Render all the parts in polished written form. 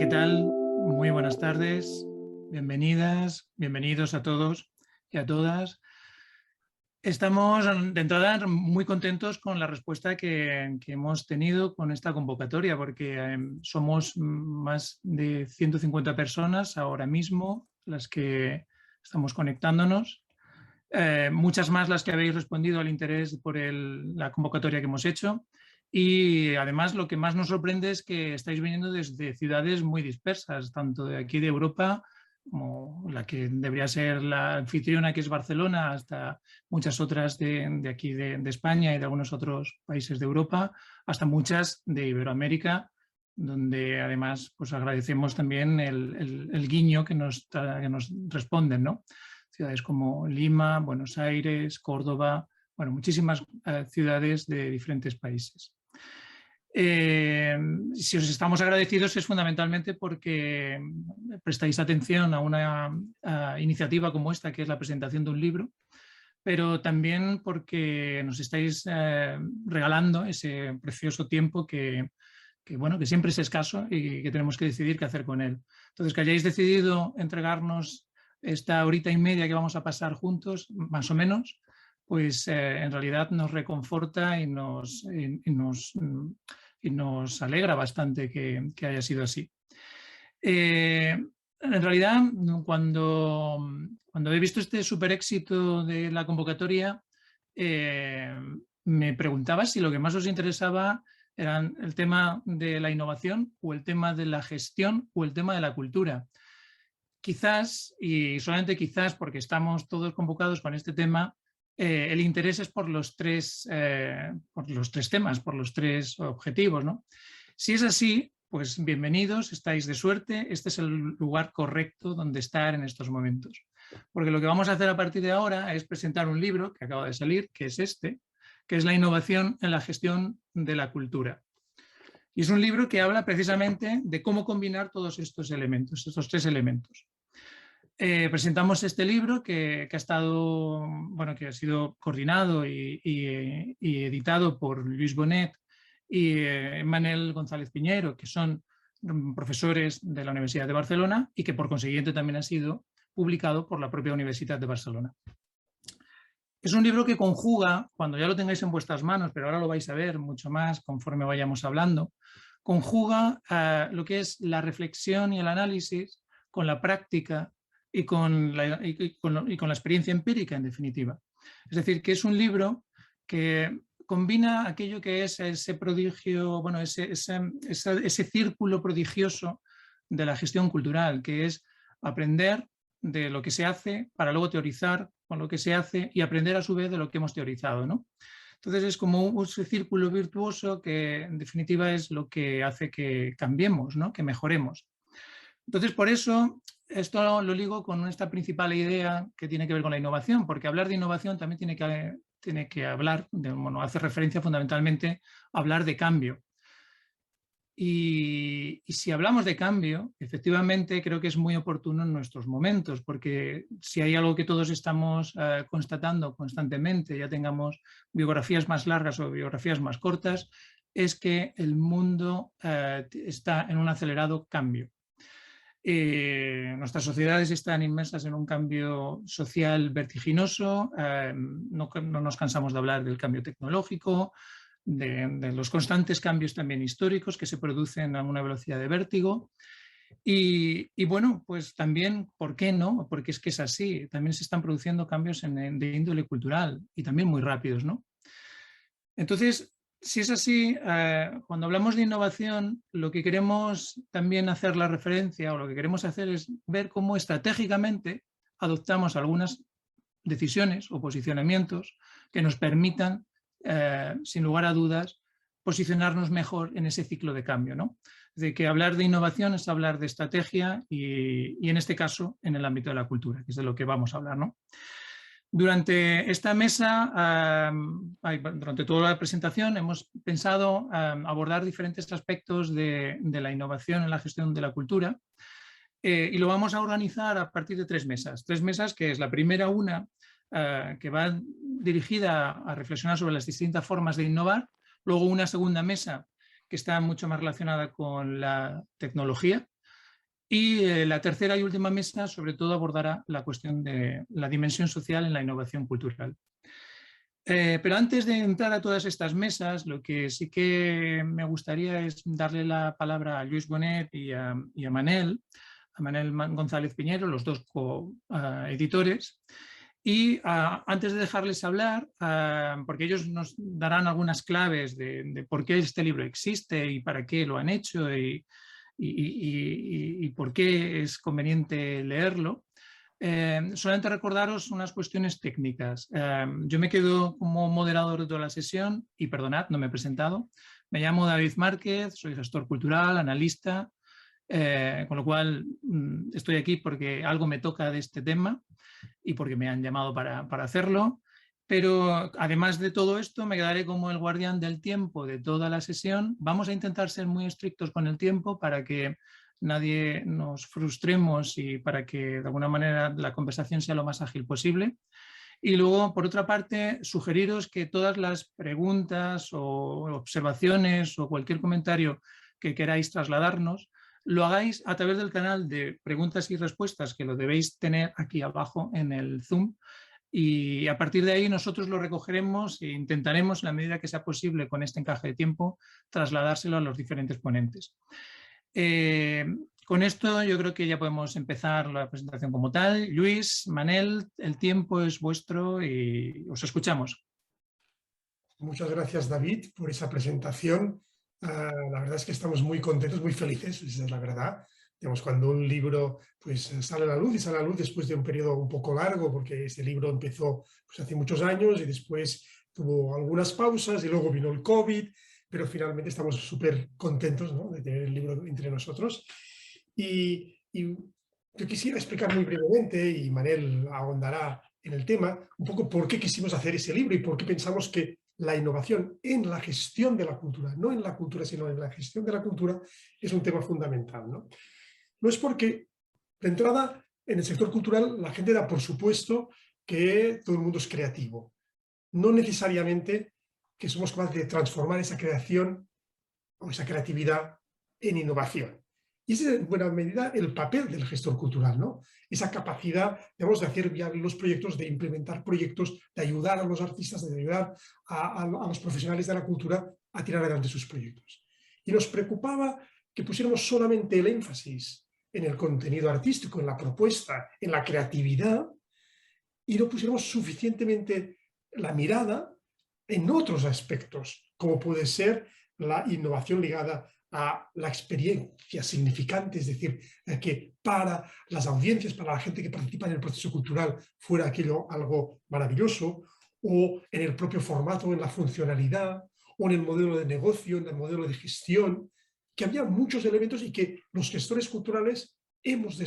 ¿qué tal? Muy buenas tardes, bienvenidas, bienvenidos a todos y a todas. Estamos de entrada muy contentos con la respuesta que hemos tenido con esta convocatoria, porque somos más de 150 personas ahora mismo las que estamos conectándonos. Muchas más las que habéis respondido al interés por la convocatoria que hemos hecho. Y además lo que más nos sorprende es que estáis viniendo desde ciudades muy dispersas, tanto de aquí de Europa como la que debería ser la anfitriona, que es Barcelona, hasta muchas otras de aquí de España y de algunos otros países de Europa, hasta muchas de Iberoamérica, donde además pues agradecemos también el guiño que nos responden, ¿no? Ciudades como Lima, Buenos Aires, Córdoba, bueno, muchísimas ciudades de diferentes países. Si os estamos agradecidos es fundamentalmente porque prestáis atención a una iniciativa como esta, que es la presentación de un libro, pero también porque nos estáis regalando ese precioso tiempo bueno, que siempre es escaso y que tenemos que decidir qué hacer con él. Entonces, que hayáis decidido entregarnos esta horita y media que vamos a pasar juntos, más o menos, pues en realidad nos reconforta y nos alegra bastante que haya sido así. En realidad, cuando he visto este súper éxito de la convocatoria, me preguntaba si lo que más os interesaba eran el tema de la innovación o el tema de la gestión o el tema de la cultura. Quizás, y solamente quizás porque estamos todos convocados con este tema, el interés es por los tres temas, por los tres objetivos, ¿no? Si es así, pues bienvenidos, estáis de suerte, este es el lugar correcto donde estar en estos momentos. Porque lo que vamos a hacer a partir de ahora es presentar un libro que acaba de salir, que es este, que es La innovación en la gestión de la cultura. Y es un libro que habla precisamente de cómo combinar todos estos elementos, estos tres elementos. Presentamos este libro que ha sido coordinado y editado por Luis Bonet y Manel González Piñero, que son profesores de la Universidad de Barcelona y que por consiguiente también ha sido publicado por la propia Universidad de Barcelona. Es un libro que conjuga, cuando ya lo tengáis en vuestras manos, pero ahora lo vais a ver mucho más conforme vayamos hablando, conjuga lo que es la reflexión y el análisis con la práctica y con la experiencia empírica, en definitiva. Es decir, que es un libro que combina aquello que es ese prodigio, bueno, ese círculo prodigioso de la gestión cultural, que es aprender de lo que se hace para luego teorizar con lo que se hace y aprender a su vez de lo que hemos teorizado, ¿no? Entonces es como un círculo virtuoso que en definitiva es lo que hace que cambiemos, ¿no? Que mejoremos. Entonces por eso esto lo ligo con esta principal idea que tiene que ver con la innovación, porque hablar de innovación también tiene que hablar, bueno, hace referencia fundamentalmente a hablar de cambio. Y si hablamos de cambio, efectivamente creo que es muy oportuno en nuestros momentos, porque si hay algo que todos estamos constatando constantemente, ya tengamos biografías más largas o biografías más cortas, es que el mundo está en un acelerado cambio. Nuestras sociedades están inmersas en un cambio social vertiginoso, no nos cansamos de hablar del cambio tecnológico, de los constantes cambios también históricos que se producen a una velocidad de vértigo. Y bueno, pues también, ¿por qué no? Porque es que es así, también se están produciendo cambios de índole cultural y también muy rápidos, ¿no? Entonces, si es así, cuando hablamos de innovación, lo que queremos también hacer la referencia o lo que queremos hacer es ver cómo estratégicamente adoptamos algunas decisiones o posicionamientos que nos permitan, sin lugar a dudas, posicionarnos mejor en ese ciclo de cambio, ¿no? De que hablar de innovación es hablar de estrategia y en este caso en el ámbito de la cultura, que es de lo que vamos a hablar, ¿no? Durante esta mesa, durante toda la presentación, hemos pensado abordar diferentes aspectos de la innovación en la gestión de la cultura y lo vamos a organizar a partir de tres mesas. Tres mesas que es la primera que va dirigida a reflexionar sobre las distintas formas de innovar, luego una segunda mesa que está mucho más relacionada con la tecnología, Y la tercera y última mesa sobre todo abordará la cuestión de la dimensión social en la innovación cultural. Pero antes de entrar a todas estas mesas, lo que sí que me gustaría es darle la palabra a Lluís Bonet y a Manel González Piñero, los dos coeditores. Y antes de dejarles hablar, porque ellos nos darán algunas claves de por qué este libro existe y para qué lo han hecho y por qué es conveniente leerlo, solamente recordaros unas cuestiones técnicas. Yo me quedo como moderador de toda la sesión y perdonad, no me he presentado. Me llamo David Márquez, soy gestor cultural, analista, con lo cual estoy aquí porque algo me toca de este tema y porque me han llamado para hacerlo. Pero además de todo esto, me quedaré como el guardián del tiempo de toda la sesión. Vamos a intentar ser muy estrictos con el tiempo para que nadie nos frustremos y para que de alguna manera la conversación sea lo más ágil posible. Y luego, por otra parte, sugeriros que todas las preguntas o observaciones o cualquier comentario que queráis trasladarnos, lo hagáis a través del canal de preguntas y respuestas que lo debéis tener aquí abajo en el Zoom. Y a partir de ahí nosotros lo recogeremos e intentaremos, en la medida que sea posible con este encaje de tiempo, trasladárselo a los diferentes ponentes. Con esto yo creo que ya podemos empezar la presentación como tal. Lluís, Manel, el tiempo es vuestro y os escuchamos. Muchas gracias, David, por esa presentación. La verdad es que estamos muy contentos, muy felices, esa es la verdad. Digamos, cuando un libro pues, sale a la luz y sale a la luz después de un periodo un poco largo, porque este libro empezó pues, hace muchos años y después tuvo algunas pausas y luego vino el COVID, pero finalmente estamos súper contentos, ¿no?, de tener el libro entre nosotros. Y yo quisiera explicar muy brevemente, y Manel ahondará en el tema, un poco por qué quisimos hacer ese libro y por qué pensamos que la innovación en la gestión de la cultura, no en la cultura, sino en la gestión de la cultura, es un tema fundamental, ¿no? No es porque, de entrada, en el sector cultural la gente da por supuesto que todo el mundo es creativo. No necesariamente que somos capaces de transformar esa creación o esa creatividad en innovación. Y ese es en buena medida el papel del gestor cultural, ¿no? Esa capacidad, digamos, de hacer viables los proyectos, de implementar proyectos, de ayudar a los artistas, de ayudar a los profesionales de la cultura a tirar adelante sus proyectos. Y nos preocupaba que pusiéramos solamente el énfasis en el contenido artístico, en la propuesta, en la creatividad, y no pusiéramos suficientemente la mirada en otros aspectos, como puede ser la innovación ligada a la experiencia significante, es decir, que para las audiencias, para la gente que participa en el proceso cultural, fuera aquello algo maravilloso, o en el propio formato, en la funcionalidad, o en el modelo de negocio, en el modelo de gestión, que había muchos elementos y que los gestores culturales hemos de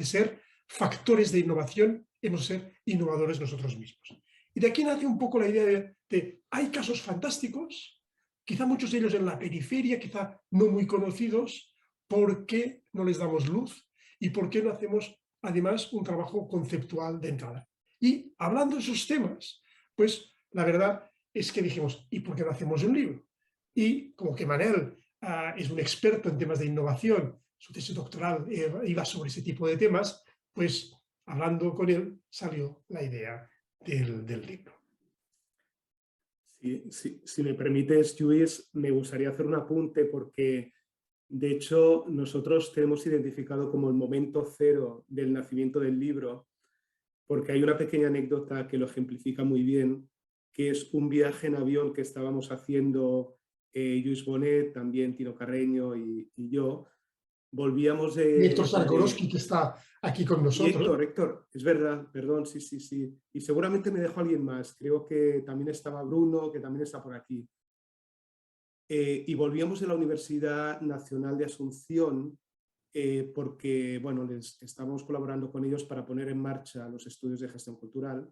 ser factores de innovación, hemos de ser innovadores nosotros mismos. Y de aquí nace un poco la idea de hay casos fantásticos, quizá muchos de ellos en la periferia, quizá no muy conocidos, ¿por qué no les damos luz? ¿Y por qué no hacemos además un trabajo conceptual de entrada? Y hablando de esos temas, pues la verdad es que dijimos, ¿y por qué no hacemos un libro? Y como que Manel es un experto en temas de innovación, su tesis doctoral iba sobre ese tipo de temas, pues hablando con él salió la idea del libro. Si me permites, Lluís, me gustaría hacer un apunte porque, de hecho, nosotros tenemos identificado como el momento cero del nacimiento del libro, porque hay una pequeña anécdota que lo ejemplifica muy bien, que es un viaje en avión que estábamos haciendo Lluís Bonet, también Tino Carreño y yo. Volvíamos de... Héctor Sarkorowski, que está aquí con nosotros. Héctor, es verdad, perdón, sí. Y seguramente me dejó alguien más. Creo que también estaba Bruno, que también está por aquí. Y volvíamos de la Universidad Nacional de Asunción porque, bueno, estábamos colaborando con ellos para poner en marcha los estudios de gestión cultural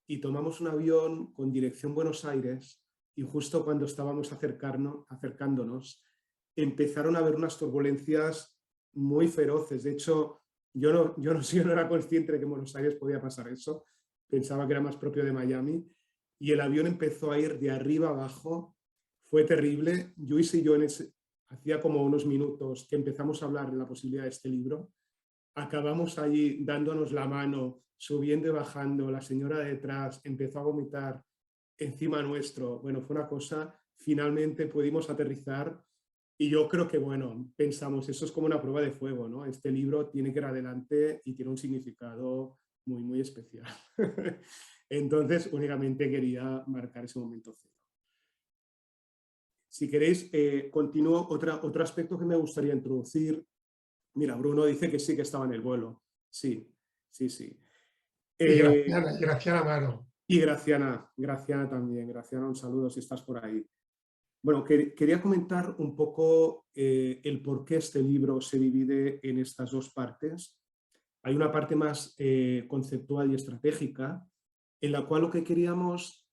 y tomamos un avión con dirección Buenos Aires y justo cuando estábamos acercándonos empezaron a haber unas turbulencias muy feroces. De hecho, yo no era consciente de que en Buenos Aires podía pasar eso. Pensaba que era más propio de Miami. Y el avión empezó a ir de arriba abajo. Fue terrible. Lluís y yo hacía como unos minutos que empezamos a hablar de la posibilidad de este libro acabamos allí dándonos la mano, subiendo y bajando, la señora detrás empezó a vomitar encima nuestro. Bueno, fue una cosa, finalmente pudimos aterrizar y yo creo que, bueno, pensamos, eso es como una prueba de fuego, ¿no? Este libro tiene que ir adelante y tiene un significado muy, muy especial. Entonces, únicamente quería marcar ese momento cero. Si queréis, continúo. Otro aspecto que me gustaría introducir. Mira, Bruno dice que sí, que estaba en el vuelo. Sí, sí, sí. Y Graciana Amaro. Y Graciana también. Graciana, un saludo si estás por ahí. Bueno, quería comentar un poco el por qué este libro se divide en estas dos partes. Hay una parte más conceptual y estratégica, en la cual lo que queríamos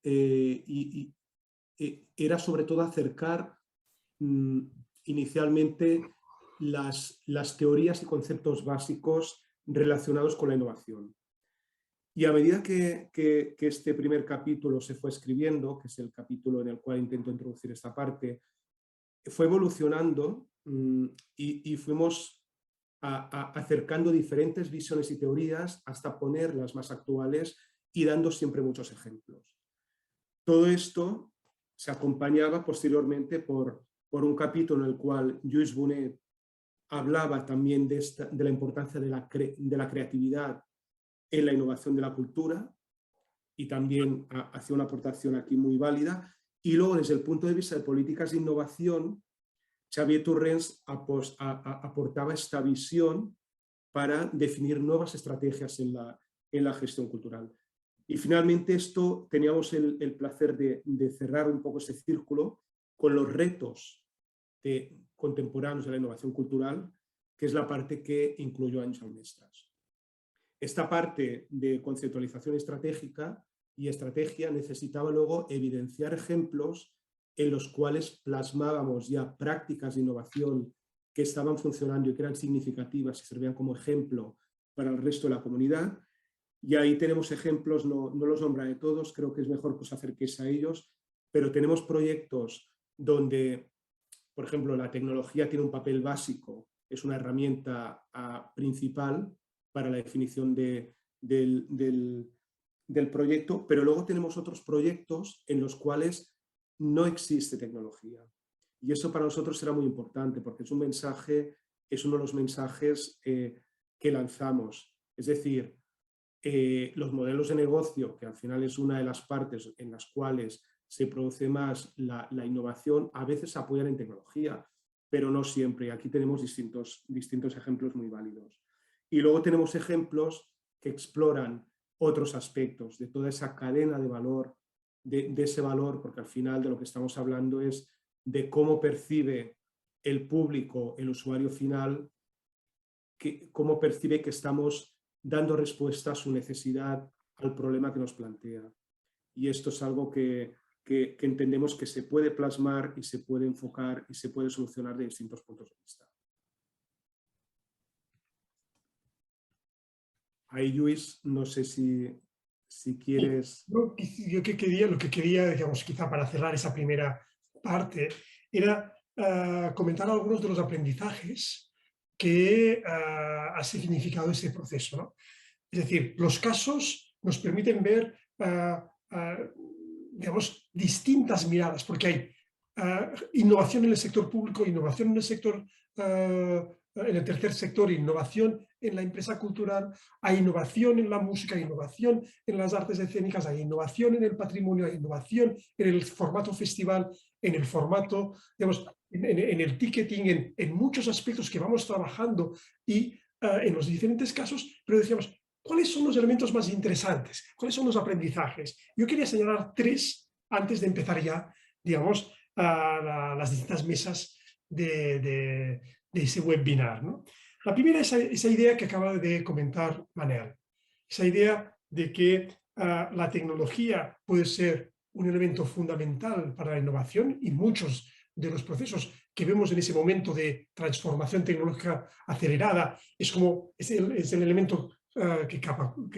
era sobre todo acercar inicialmente las teorías y conceptos básicos relacionados con la innovación. Y a medida que este primer capítulo se fue escribiendo, que es el capítulo en el cual intento introducir esta parte, fue evolucionando y fuimos acercando diferentes visiones y teorías hasta poner las más actuales y dando siempre muchos ejemplos. Todo esto se acompañaba posteriormente por un capítulo en el cual Lluís Bonet hablaba también de la importancia de la creatividad en la innovación de la cultura y también hacía una aportación aquí muy válida. Y luego, desde el punto de vista de políticas de innovación, Xavier Torrens aportaba esta visión para definir nuevas estrategias en la gestión cultural. Y finalmente esto teníamos el placer de cerrar un poco ese círculo con los retos contemporáneos de la innovación cultural, que es la parte que incluyó Àngel Mestres. Esta parte de conceptualización estratégica y estrategia necesitaba luego evidenciar ejemplos en los cuales plasmábamos ya prácticas de innovación que estaban funcionando y que eran significativas y servían como ejemplo para el resto de la comunidad. Y ahí tenemos ejemplos, no los nombraré todos, creo que es mejor que os acerquéis a ellos, pero tenemos proyectos donde, por ejemplo, la tecnología tiene un papel básico, es una herramienta principal para la definición del proyecto, pero luego tenemos otros proyectos en los cuales no existe tecnología. Y eso para nosotros será muy importante porque es uno de los mensajes que lanzamos. Es decir, los modelos de negocio, que al final es una de las partes en las cuales se produce más la innovación, a veces se apoyan en tecnología, pero no siempre. Aquí tenemos distintos ejemplos muy válidos. Y luego tenemos ejemplos que exploran otros aspectos de toda esa cadena de valor, de ese valor, porque al final de lo que estamos hablando es de cómo percibe el público, el usuario final, cómo percibe que estamos dando respuesta a su necesidad, al problema que nos plantea. Y esto es algo que entendemos que se puede plasmar y se puede enfocar y se puede solucionar de distintos puntos de vista. Ahí, Lluís, no sé si quieres... Lo que quería, digamos, quizá para cerrar esa primera parte, era comentar algunos de los aprendizajes que ha significado este proceso, ¿no? Es decir, los casos nos permiten ver, digamos, distintas miradas, porque hay innovación en el sector público, innovación en el sector, en el tercer sector, innovación en la empresa cultural, hay innovación en la música, hay innovación en las artes escénicas, hay innovación en el patrimonio, hay innovación en el formato festival, en el formato, digamos, en el ticketing, en muchos aspectos que vamos trabajando y en los diferentes casos, pero decíamos, ¿cuáles son los elementos más interesantes? ¿Cuáles son los aprendizajes? Yo quería señalar 3 antes de empezar ya, digamos, las distintas mesas de ese webinar, ¿no? La primera es esa idea que acaba de comentar Manel, esa idea de que la tecnología puede ser un elemento fundamental para la innovación y muchos de los procesos que vemos en ese momento de transformación tecnológica acelerada es el elemento que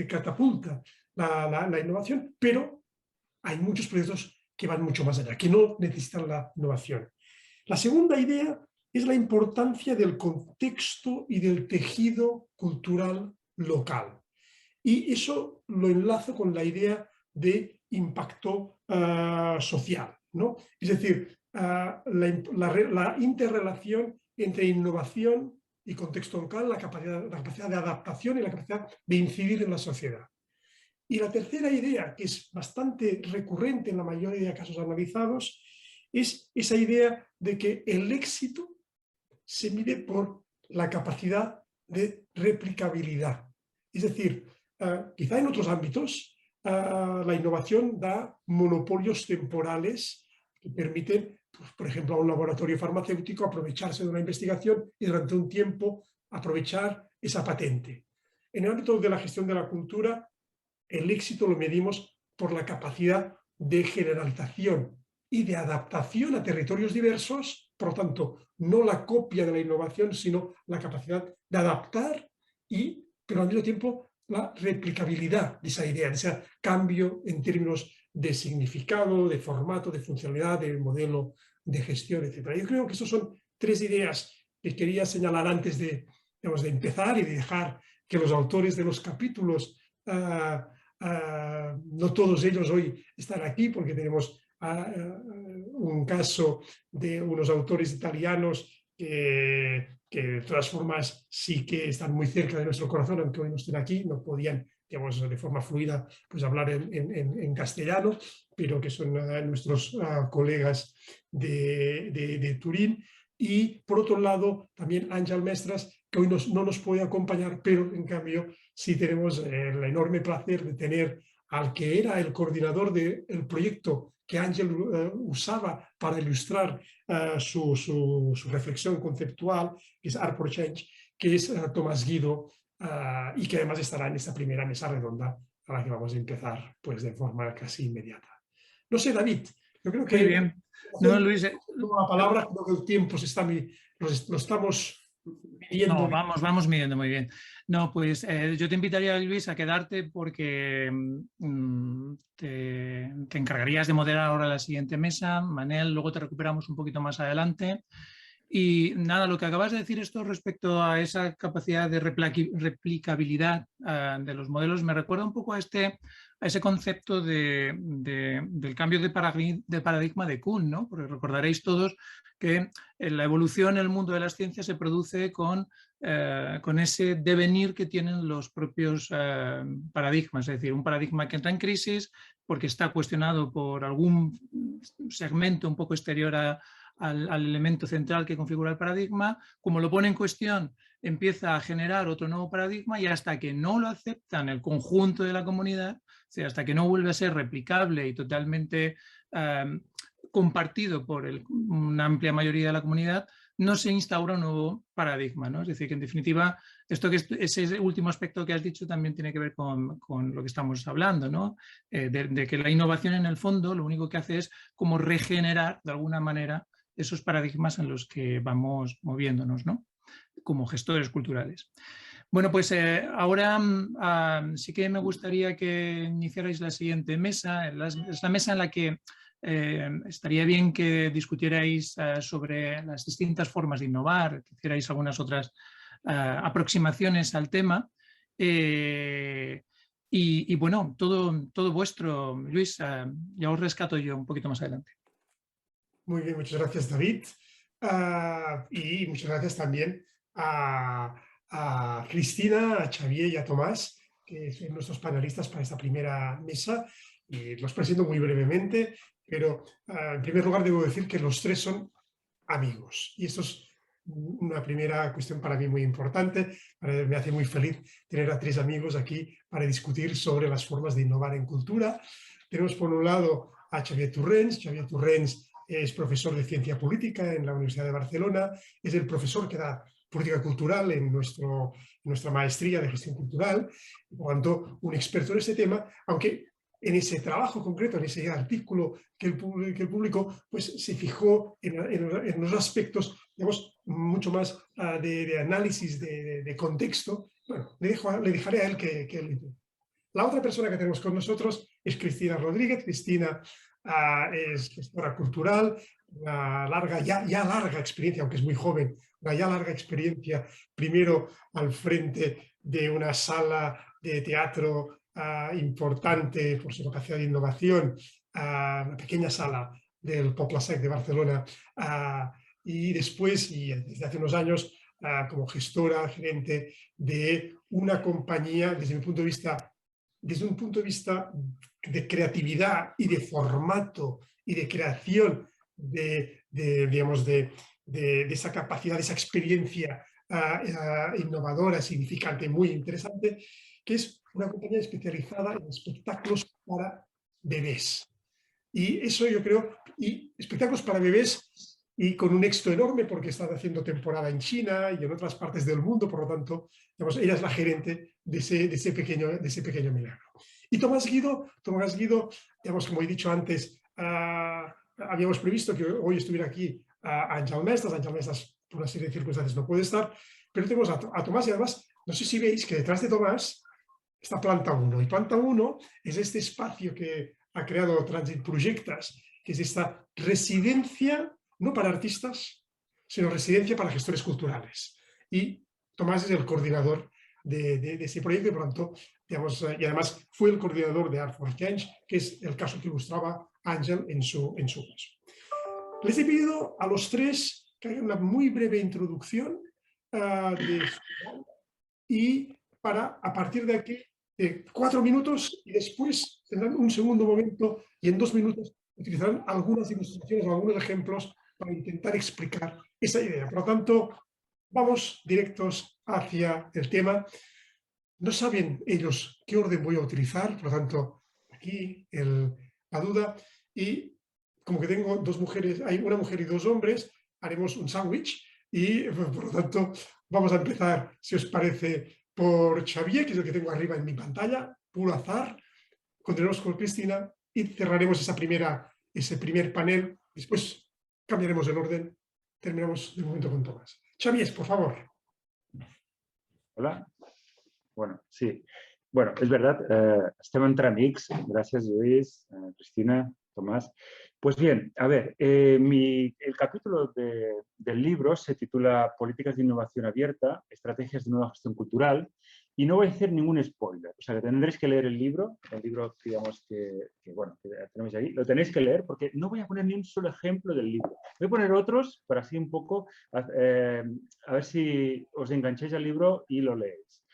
catapulta la innovación, pero hay muchos proyectos que van mucho más allá, que no necesitan la innovación. La segunda idea es la importancia del contexto y del tejido cultural local. Y eso lo enlazo con la idea de impacto social, ¿no? Es decir, la interrelación entre innovación y contexto local, la capacidad de adaptación y la capacidad de incidir en la sociedad. Y la tercera idea, que es bastante recurrente en la mayoría de casos analizados, es esa idea de que el éxito se mide por la capacidad de replicabilidad. Es decir, quizá en otros ámbitos la innovación da monopolios temporales que permiten, pues, por ejemplo, a un laboratorio farmacéutico aprovecharse de una investigación y durante un tiempo aprovechar esa patente. En el ámbito de la gestión de la cultura, el éxito lo medimos por la capacidad de generalización y de adaptación a territorios diversos, por lo tanto, no la copia de la innovación, sino la capacidad de adaptar, pero al mismo tiempo la replicabilidad de esa idea, de ese cambio en términos de significado, de formato, de funcionalidad, de modelo de gestión, etc. Yo creo que esas son tres ideas que quería señalar antes de empezar y de dejar que los autores de los capítulos, no todos ellos hoy están aquí porque tenemos un caso de unos autores italianos que de todas formas sí que están muy cerca de nuestro corazón, aunque hoy no estén aquí, no podían, digamos, de forma fluida pues, hablar en castellano, pero que son nuestros colegas de Turín. Y por otro lado, también Àngel Mestres, que hoy no nos puede acompañar, pero en cambio sí tenemos el enorme placer de tener al que era el coordinador del proyecto que Àngel usaba para ilustrar su reflexión conceptual, que es Art for Change, que es Tomás Guido, y que además estará en esta primera mesa redonda a la que vamos a empezar pues, de forma casi inmediata. No sé, David, yo creo que... Muy bien. No, Luis, la palabra, creo que el tiempo lo estamos midiendo. No, vamos midiendo muy bien. No, pues yo te invitaría, Luis, a quedarte porque te encargarías de moderar ahora la siguiente mesa. Manel, luego te recuperamos un poquito más adelante. Y nada, lo que acabas de decir esto respecto a esa capacidad de replicabilidad de los modelos me recuerda un poco a ese concepto del cambio de paradigma de Kuhn, ¿no? Porque recordaréis todos que la evolución en el mundo de las ciencias se produce con ese devenir que tienen los propios paradigmas, es decir, un paradigma que entra en crisis porque está cuestionado por algún segmento un poco exterior al elemento central que configura el paradigma, como lo pone en cuestión, empieza a generar otro nuevo paradigma y hasta que no lo aceptan el conjunto de la comunidad, o sea, hasta que no vuelve a ser replicable y totalmente compartido por una amplia mayoría de la comunidad, no se instaura un nuevo paradigma, ¿no? Es decir, que en definitiva, ese último aspecto que has dicho también tiene que ver con lo que estamos hablando, ¿no? De que la innovación en el fondo lo único que hace es como regenerar de alguna manera esos paradigmas en los que vamos moviéndonos, ¿no? Como gestores culturales. Bueno, pues ahora sí que me gustaría que iniciarais la siguiente mesa. Es la mesa en la que estaría bien que discutierais sobre las distintas formas de innovar, que hicierais algunas otras aproximaciones al tema. Y bueno, todo vuestro, Luis, ya os rescato yo un poquito más adelante. Muy bien, muchas gracias, David. Y muchas gracias también a Cristina, a Xavier y a Tomás, que son nuestros panelistas para esta primera mesa. Y los presento muy brevemente, pero en primer lugar debo decir que los tres son amigos. Y esto es una primera cuestión para mí muy importante. Me hace muy feliz tener a tres amigos aquí para discutir sobre las formas de innovar en cultura. Tenemos por un lado a Xavier Torrents. Xavier Torrents es profesor de Ciencia Política en la Universidad de Barcelona, es el profesor que da Política Cultural en nuestra maestría de Gestión Cultural, y por lo tanto un experto en este tema, aunque en ese trabajo concreto, en ese artículo que el público pues, se fijó en los aspectos, digamos, mucho más de análisis de contexto. Bueno, le dejaré a él que él. La otra persona que tenemos con nosotros es Cristina Rodríguez. Cristina es gestora cultural, una larga, ya larga experiencia, aunque es muy joven, una ya larga experiencia, primero al frente de una sala de teatro importante por su capacidad de innovación, una pequeña sala del Poble Sec de Barcelona, y después, y desde hace unos años, como gestora, gerente de una compañía, desde un punto de vista de creatividad y de formato y de creación digamos, de esa capacidad, de esa experiencia innovadora, significante, muy interesante, que es una compañía especializada en espectáculos para bebés. Y eso yo creo, y espectáculos para bebés y con un éxito enorme porque están haciendo temporada en China y en otras partes del mundo, por lo tanto, digamos, ella es la gerente de ese pequeño milagro. Y Tomás Guido, digamos, como he dicho antes, habíamos previsto que hoy estuviera aquí Àngel Mestres, por una serie de circunstancias no puede estar, pero tenemos a Tomás y además, no sé si veis que detrás de Tomás está Planta 1, y Planta 1 es este espacio que ha creado Transit Projectes, que es esta residencia, no para artistas, sino residencia para gestores culturales. Y Tomás es el coordinador de ese proyecto y, por tanto, digamos, y además fue el coordinador de Art for Change, que es el caso que ilustraba Àngel en su caso. Les he pedido a los tres que hagan una muy breve introducción y a partir de aquí, 4 minutos y después tendrán un segundo momento y en 2 minutos utilizarán algunas ilustraciones o algunos ejemplos para intentar explicar esa idea. Por lo tanto, vamos directos hacia el tema. No saben ellos qué orden voy a utilizar, por lo tanto, aquí la duda. Y como que tengo dos mujeres, hay una mujer y 2 hombres, haremos un sándwich y, por lo tanto, vamos a empezar, si os parece, por Xavier, que es el que tengo arriba en mi pantalla, puro azar. Continuaremos con Cristina y cerraremos ese primer panel. Después cambiaremos el orden. Terminamos de momento con Tomás. Xavier, por favor. Hola. Bueno, sí. Bueno, es verdad, estem entre amics. Gracias, Lluís, Cristina, Tomás. Pues bien, a ver, el capítulo del libro se titula Políticas de Innovación Abierta, Estrategias de Nueva Gestión Cultural, y no voy a hacer ningún spoiler. O sea, que tendréis que leer el libro, digamos, que tenemos ahí, lo tenéis que leer porque no voy a poner ni un solo ejemplo del libro. Voy a poner otros para así un poco, a ver si os engancháis al libro y lo leéis.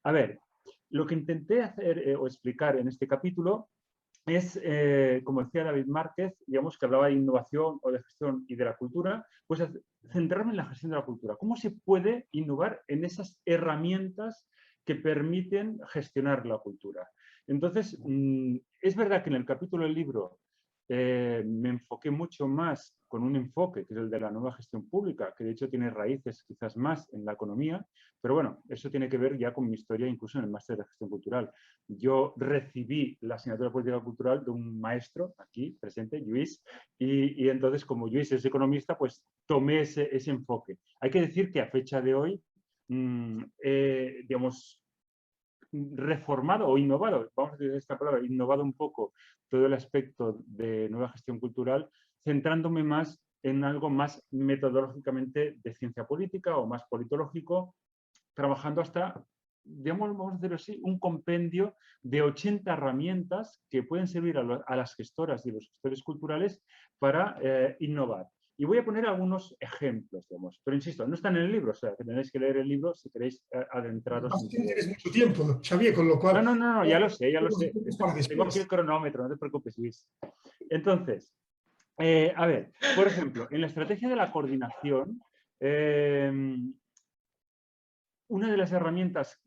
A ver, lo que intenté hacer o explicar en este capítulo es, como decía David Márquez, digamos que hablaba de innovación o de gestión y de la cultura, pues centrarme en la gestión de la cultura. ¿Cómo se puede innovar en esas herramientas que permiten gestionar la cultura? Entonces, es verdad que en el capítulo del libro me enfoqué mucho más con un enfoque, que es el de la nueva gestión pública, que de hecho tiene raíces quizás más en la economía, pero bueno, eso tiene que ver ya con mi historia, incluso en el máster de gestión cultural. Yo recibí la asignatura de política cultural de un maestro aquí presente, Lluís, y entonces como Lluís es economista, pues tomé ese enfoque. Hay que decir que a fecha de hoy, digamos, reformado o innovado, vamos a decir esta palabra, innovado un poco todo el aspecto de nueva gestión cultural, centrándome más en algo más metodológicamente de ciencia política o más politológico, trabajando hasta, digamos, vamos a decirlo así, un compendio de 80 herramientas que pueden servir a las gestoras y los gestores culturales para innovar. Y voy a poner algunos ejemplos, digamos. Pero insisto, no están en el libro, o sea, que tenéis que leer el libro si queréis adentraros. No tienes mucho tiempo, Xavier, con lo cual... No, ya lo sé, ya lo sé. Para Tengo aquí el cronómetro, no te preocupes, Luis. Entonces, a ver, por ejemplo, en la estrategia de la coordinación, una de las herramientas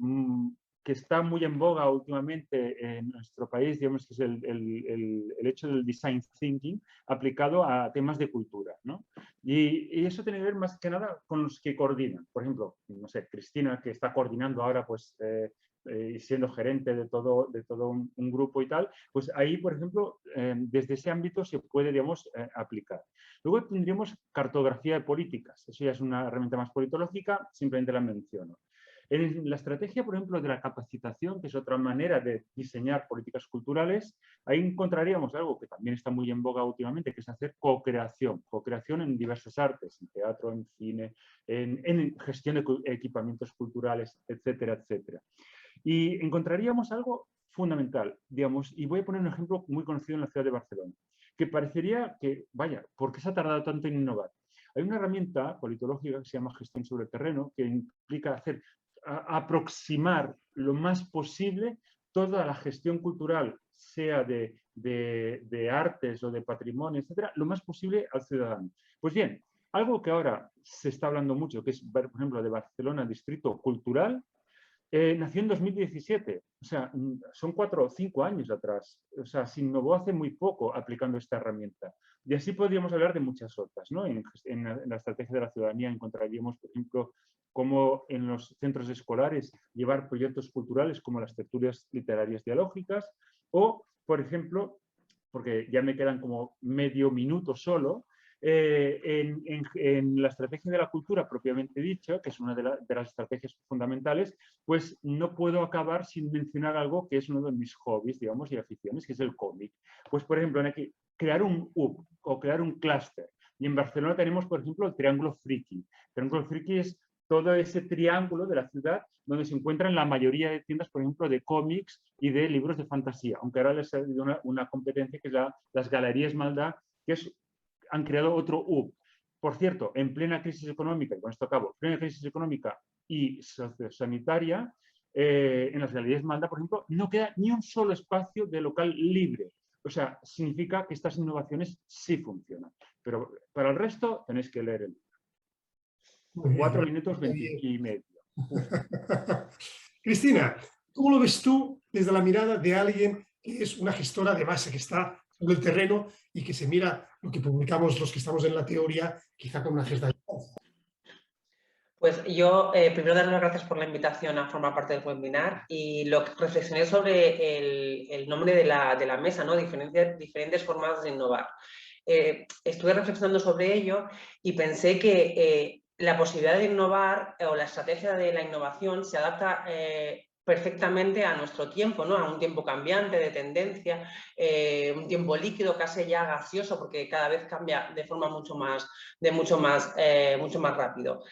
que está muy en boga últimamente en nuestro país, digamos que es el hecho del design thinking aplicado a temas de cultura, ¿no? Y eso tiene que ver más que nada con los que coordinan. Por ejemplo, no sé, Cristina, que está coordinando ahora, pues, siendo gerente de todo un grupo y tal, pues ahí, por ejemplo, desde ese ámbito se puede, digamos, aplicar. Luego tendríamos cartografía de políticas. Eso ya es una herramienta más politológica, simplemente la menciono. En la estrategia, por ejemplo, de la capacitación, que es otra manera de diseñar políticas culturales, ahí encontraríamos algo que también está muy en boga últimamente, que es hacer co-creación en diversas artes, en teatro, en cine, en gestión de equipamientos culturales, etcétera, etcétera. Y encontraríamos algo fundamental, digamos, y voy a poner un ejemplo muy conocido en la ciudad de Barcelona, que parecería que, vaya, ¿por qué se ha tardado tanto en innovar? Hay una herramienta politológica que se llama gestión sobre el terreno, que implica aproximar lo más posible toda la gestión cultural, sea de artes o de patrimonio, etcétera, lo más posible al ciudadano. Pues bien, algo que ahora se está hablando mucho, que es, por ejemplo, de Barcelona Distrito Cultural, nació en 2017, o sea, son 4 o 5 años atrás, o sea, se innovó hace muy poco aplicando esta herramienta. Y así podríamos hablar de muchas otras, ¿no? En la estrategia de la ciudadanía encontraríamos, por ejemplo, cómo en los centros escolares llevar proyectos culturales como las tertulias literarias dialógicas o, por ejemplo, porque ya me quedan como medio minuto solo, en la estrategia de la cultura propiamente dicha, que es una de las estrategias fundamentales, pues no puedo acabar sin mencionar algo que es uno de mis hobbies, digamos, y aficiones, que es el cómic. Pues, por ejemplo, aquí, crear un hub o crear un clúster. Y en Barcelona tenemos, por ejemplo, el Triángulo Friki. El Triángulo Friki es todo ese triángulo de la ciudad donde se encuentran la mayoría de tiendas, por ejemplo, de cómics y de libros de fantasía, aunque ahora les ha dado una competencia que es las Galerías Maldá, que han creado otro hub. Por cierto, en plena crisis económica, y con esto acabo, plena crisis económica y sociosanitaria, en las Galerías Maldá, por ejemplo, no queda ni un solo espacio de local libre. O sea, significa que estas innovaciones sí funcionan. Pero para el resto tenéis que leer el libro. 4 minutos 20 y medio. Cristina, ¿cómo lo ves tú desde la mirada de alguien que es una gestora de base, que está sobre el terreno y que se mira lo que publicamos los que estamos en la teoría, quizá con una cierta distancia? Pues yo primero dar las gracias por la invitación a formar parte del webinar y lo que reflexioné sobre el nombre de la mesa, ¿no? Diferentes formas de innovar. Estuve reflexionando sobre ello y pensé que la posibilidad de innovar o la estrategia de la innovación se adapta perfectamente a nuestro tiempo, ¿no? A un tiempo cambiante, de tendencia, un tiempo líquido, casi ya gaseoso, porque cada vez cambia de forma mucho más rápido.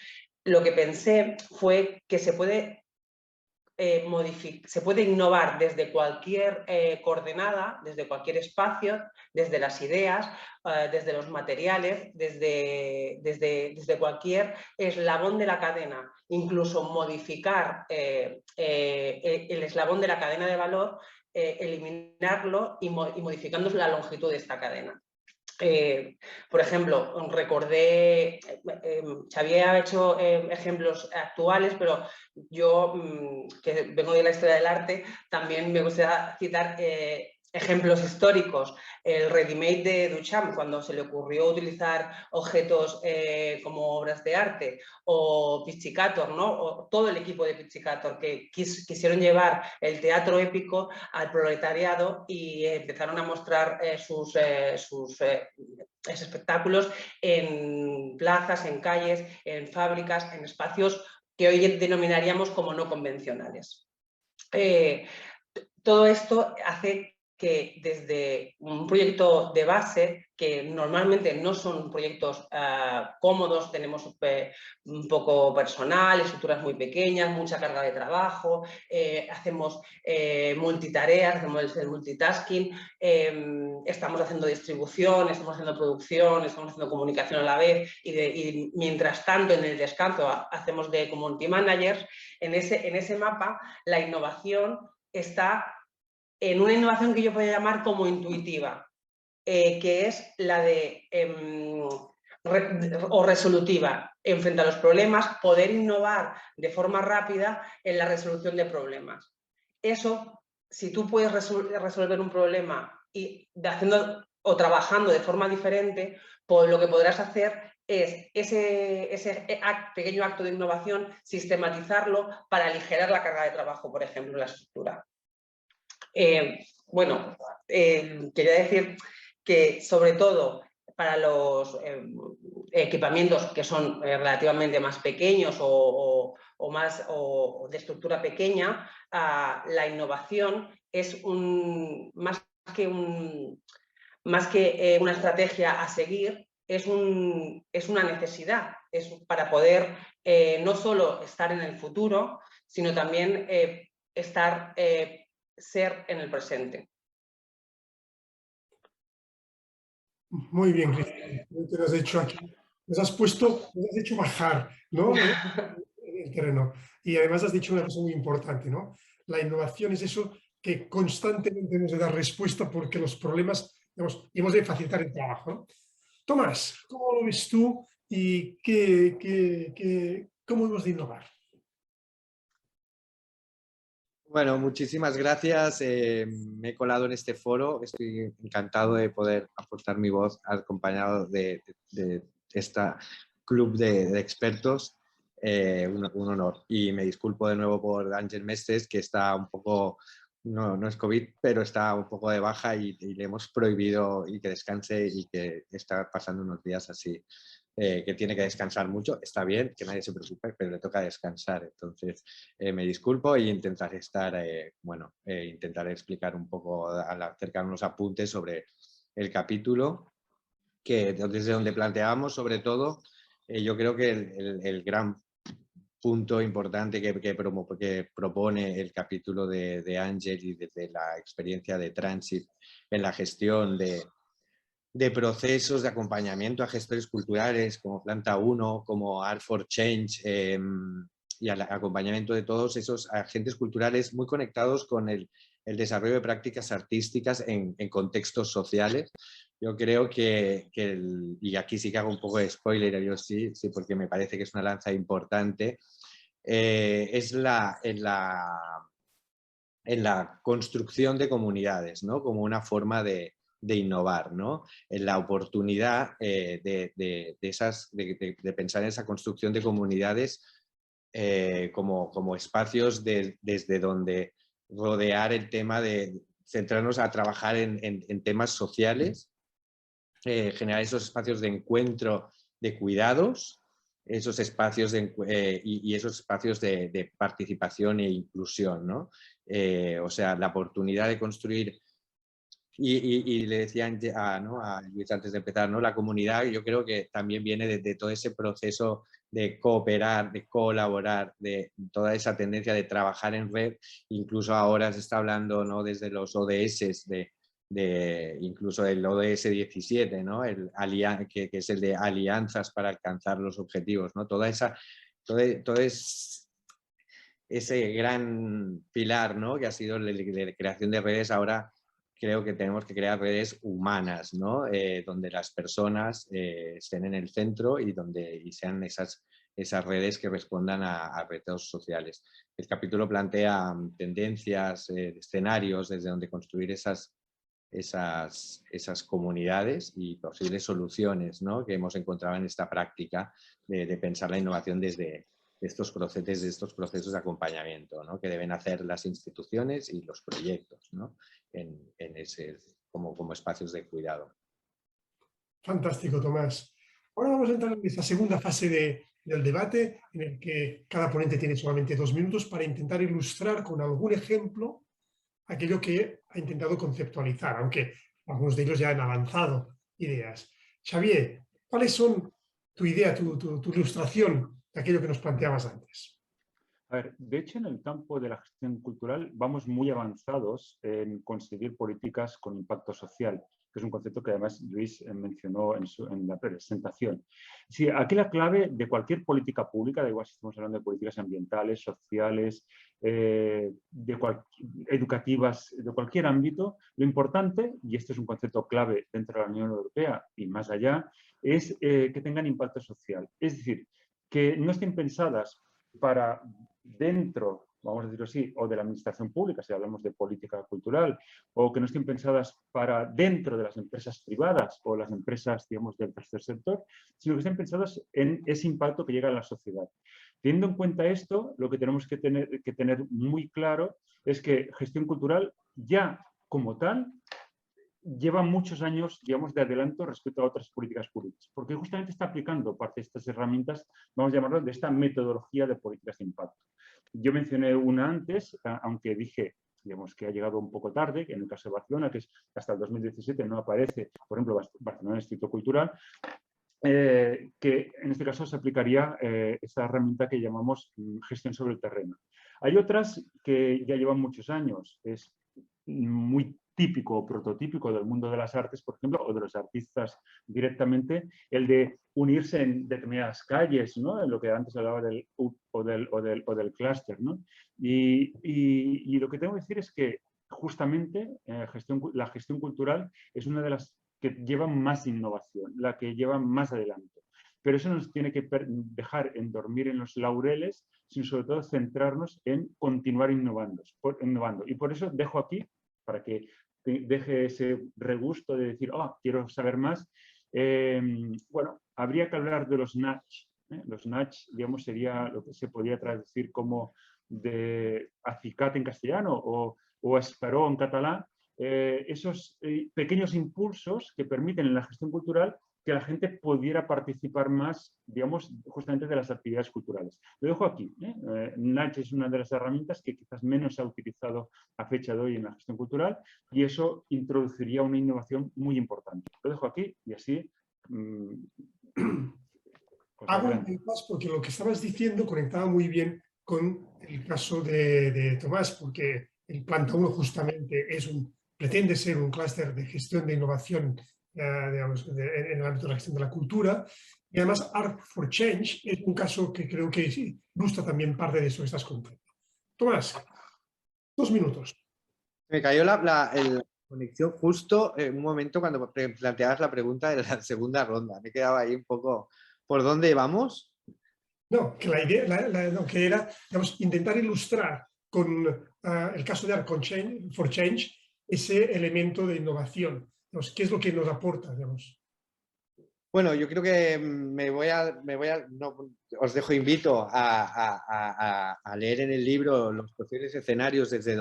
Lo que pensé fue que se puede innovar desde cualquier coordenada, desde cualquier espacio, desde las ideas, desde los materiales, desde cualquier eslabón de la cadena, incluso modificar el eslabón de la cadena de valor, eliminarlo y modificando la longitud de esta cadena. Por ejemplo, recordé, Xavier ha hecho ejemplos actuales, pero yo, que vengo de la historia del arte, también me gustaría citar ejemplos históricos. El ready-made de Duchamp, cuando se le ocurrió utilizar objetos como obras de arte, o Pizzicator, ¿no? O todo el equipo de Pizzicator, que quisieron llevar el teatro épico al proletariado y empezaron a mostrar sus espectáculos en plazas, en calles, en fábricas, en espacios que hoy denominaríamos como no convencionales. Todo esto hace que desde un proyecto de base, que normalmente no son proyectos cómodos, tenemos un poco personal, estructuras muy pequeñas, mucha carga de trabajo, hacemos multitareas, hacemos el multitasking, estamos haciendo distribución, estamos haciendo producción, estamos haciendo comunicación a la vez y mientras tanto en el descanso hacemos de community managers. En ese mapa la innovación está en una innovación que yo podría llamar como intuitiva, que es la de o resolutiva, frente a los problemas, poder innovar de forma rápida en la resolución de problemas. Eso, si tú puedes resolver un problema y haciendo o trabajando de forma diferente, pues lo que podrás hacer es ese pequeño acto de innovación, sistematizarlo para aligerar la carga de trabajo, por ejemplo, en la estructura. Quería decir que sobre todo para los equipamientos que son relativamente más pequeños o de estructura pequeña, la innovación es más que una estrategia a seguir, es una necesidad, es para poder no solo estar en el futuro, sino también ser en el presente. Muy bien, Cristina. Te lo has hecho aquí. Nos has hecho bajar, ¿no? En el terreno. Y además has dicho una cosa muy importante, ¿no? La innovación es eso que constantemente hemos de dar respuesta porque los problemas, digamos, y hemos de facilitar el trabajo, ¿no? Tomás, ¿cómo lo ves tú y cómo hemos de innovar? Bueno, muchísimas gracias. Me he colado en este foro. Estoy encantado de poder aportar mi voz acompañado de este club de expertos. Un honor. Y me disculpo de nuevo por Ángel Mestres, que está un poco, no es COVID, pero está un poco de baja y le hemos prohibido y que descanse y que está pasando unos días así. Que tiene que descansar mucho, está bien, que nadie se preocupe, pero le toca descansar. Entonces, me disculpo y intentaré intentaré explicar un poco acerca de unos apuntes sobre el capítulo, que desde donde planteábamos, sobre todo, yo creo que el gran punto importante que propone el capítulo de Ángel y desde la experiencia de Transit en la gestión de procesos de acompañamiento a gestores culturales como Planta 1, como Art for Change y al acompañamiento de todos esos agentes culturales muy conectados con el desarrollo de prácticas artísticas en contextos sociales. Yo creo y aquí sí que hago un poco de spoiler, yo sí, porque me parece que es una lanza importante, es en la construcción de comunidades, ¿no? Como una forma de innovar, ¿no? En la oportunidad de pensar en esa construcción de comunidades como espacios desde donde rodear el tema de centrarnos a trabajar en temas sociales, generar esos espacios de encuentro de cuidados, esos espacios y esos espacios de participación e inclusión, ¿no? O sea, la oportunidad de construir. Y le decían a Luis antes de empezar, ¿no? La comunidad yo creo que también viene de todo ese proceso de cooperar, de colaborar, de toda esa tendencia de trabajar en red. Incluso ahora se está hablando, ¿no? Desde los ODS, incluso del ODS 17, ¿no? Que es el de alianzas para alcanzar los objetivos, ¿no? Todo ese gran pilar, ¿no? Que ha sido la creación de redes. Ahora creo que tenemos que crear redes humanas, ¿no? Donde las personas estén en el centro y sean esas redes que respondan a retos sociales. El capítulo plantea tendencias, escenarios desde donde construir esas comunidades y posibles soluciones, ¿no? Que hemos encontrado en esta práctica de pensar la innovación desde estos procesos de acompañamiento, ¿no? Que deben hacer las instituciones y los proyectos, ¿no? Como espacios de cuidado. Fantástico, Tomás. Ahora vamos a entrar en esta segunda fase del debate, en el que cada ponente tiene solamente 2 minutos para intentar ilustrar con algún ejemplo aquello que ha intentado conceptualizar, aunque algunos de ellos ya han avanzado ideas. Xavier, ¿cuáles son tu idea, tu ilustración de aquello que nos planteabas antes? A ver, de hecho, en el campo de la gestión cultural vamos muy avanzados en conseguir políticas con impacto social, que es un concepto que además Luis mencionó en la presentación. Sí, aquí la clave de cualquier política pública, da igual si estamos hablando de políticas ambientales, sociales, educativas, de cualquier ámbito, lo importante, y este es un concepto clave dentro de la Unión Europea y más allá, es que tengan impacto social. Es decir, que no estén pensadas para dentro, vamos a decirlo así, o de la administración pública, si hablamos de política cultural, o que no estén pensadas para dentro de las empresas privadas o las empresas, digamos, del tercer sector, sino que estén pensadas en ese impacto que llega a la sociedad. Teniendo en cuenta esto, lo que tenemos que tener muy claro es que gestión cultural ya como tal lleva muchos años, digamos, de adelanto respecto a otras políticas públicas, porque justamente está aplicando parte de estas herramientas, vamos a llamarlo, de esta metodología de políticas de impacto. Yo mencioné una antes, aunque dije, digamos, que ha llegado un poco tarde, que en el caso de Barcelona, que es hasta el 2017 no aparece, por ejemplo, Barcelona Instituto Cultural, que en este caso se aplicaría esta herramienta que llamamos gestión sobre el terreno. Hay otras que ya llevan muchos años, es muy típico o prototípico del mundo de las artes, por ejemplo, o de los artistas directamente, el de unirse en determinadas calles, ¿no? En lo que antes hablaba del del clúster, ¿no? Y lo que tengo que decir es que justamente la gestión cultural es una de las que lleva más innovación, la que lleva más adelante. Pero eso nos tiene que dejar en dormir en los laureles, sino sobre todo centrarnos en continuar innovando. Y por eso dejo aquí, para que deje ese regusto de decir, oh, quiero saber más. Bueno, habría que hablar de los nudge. Los nudge, digamos, sería lo que se podría traducir como de acicate en castellano o esperó en catalán. Esos pequeños impulsos que permiten en la gestión cultural que la gente pudiera participar más, digamos, justamente de las actividades culturales. Lo dejo aquí. Nudge es una de las herramientas que quizás menos se ha utilizado a fecha de hoy en la gestión cultural y eso introduciría una innovación muy importante. Lo dejo aquí y así... Hago un impasse porque lo que estabas diciendo conectaba muy bien con el caso de Tomás, porque el Planta 1 justamente pretende ser un clúster de gestión de innovación digamos, en el ámbito de la gestión de la cultura. Y además Art for Change es un caso que creo que ilustra también parte de eso que estás contando. Tomás, 2 minutos. Me cayó la conexión justo en un momento cuando planteabas la pregunta de la segunda ronda. Me quedaba ahí un poco... ¿Por dónde vamos? No, que la idea no, que era, digamos, intentar ilustrar con el caso de Art for Change ese elemento de innovación. Digamos, ¿qué es lo que nos aporta? Digamos? Bueno, yo creo que os invito a leer en el libro los posibles escenarios desde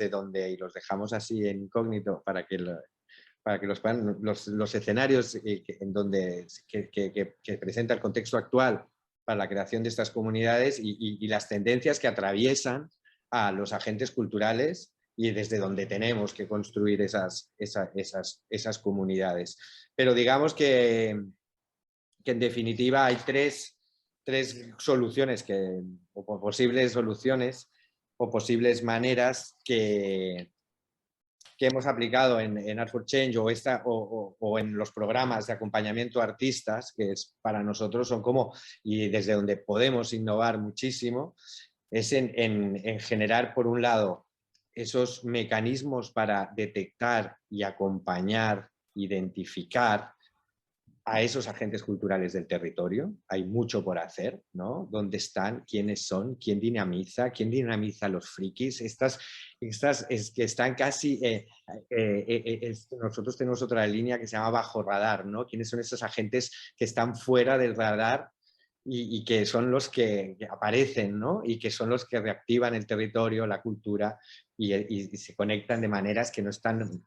donde y los dejamos así en incógnito para que los puedan, los escenarios en donde que presenta el contexto actual para la creación de estas comunidades y las tendencias que atraviesan a los agentes culturales y desde donde tenemos que construir esas comunidades. Pero digamos que en definitiva hay tres soluciones o posibles soluciones o posibles maneras que hemos aplicado en Art for Change o en los programas de acompañamiento a artistas, que para nosotros son como, y desde donde podemos innovar muchísimo, es en generar, por un lado, esos mecanismos para detectar y acompañar, identificar a esos agentes culturales del territorio. Hay mucho por hacer, ¿no? ¿Dónde están? ¿Quiénes son? ¿Quién dinamiza? ¿Quién dinamiza a los frikis? Estas es que están casi... nosotros tenemos otra línea que se llama bajo radar, ¿no? ¿Quiénes son esos agentes que están fuera del radar y que son los que aparecen, ¿no? Y que son los que reactivan el territorio, la cultura y se conectan de maneras que no están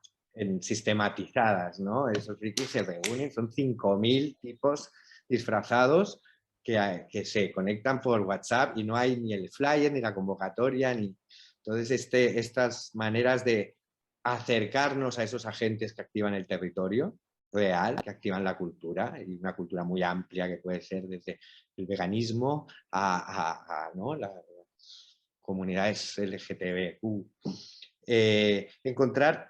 sistematizadas, ¿no? Esos frikis se reúnen, son 5.000 tipos disfrazados que se conectan por WhatsApp y no hay ni el flyer, ni la convocatoria, ni... Entonces, estas maneras de acercarnos a esos agentes que activan el territorio real, que activan la cultura, y una cultura muy amplia que puede ser desde el veganismo ¿no? Las comunidades LGTBQ. Encontrar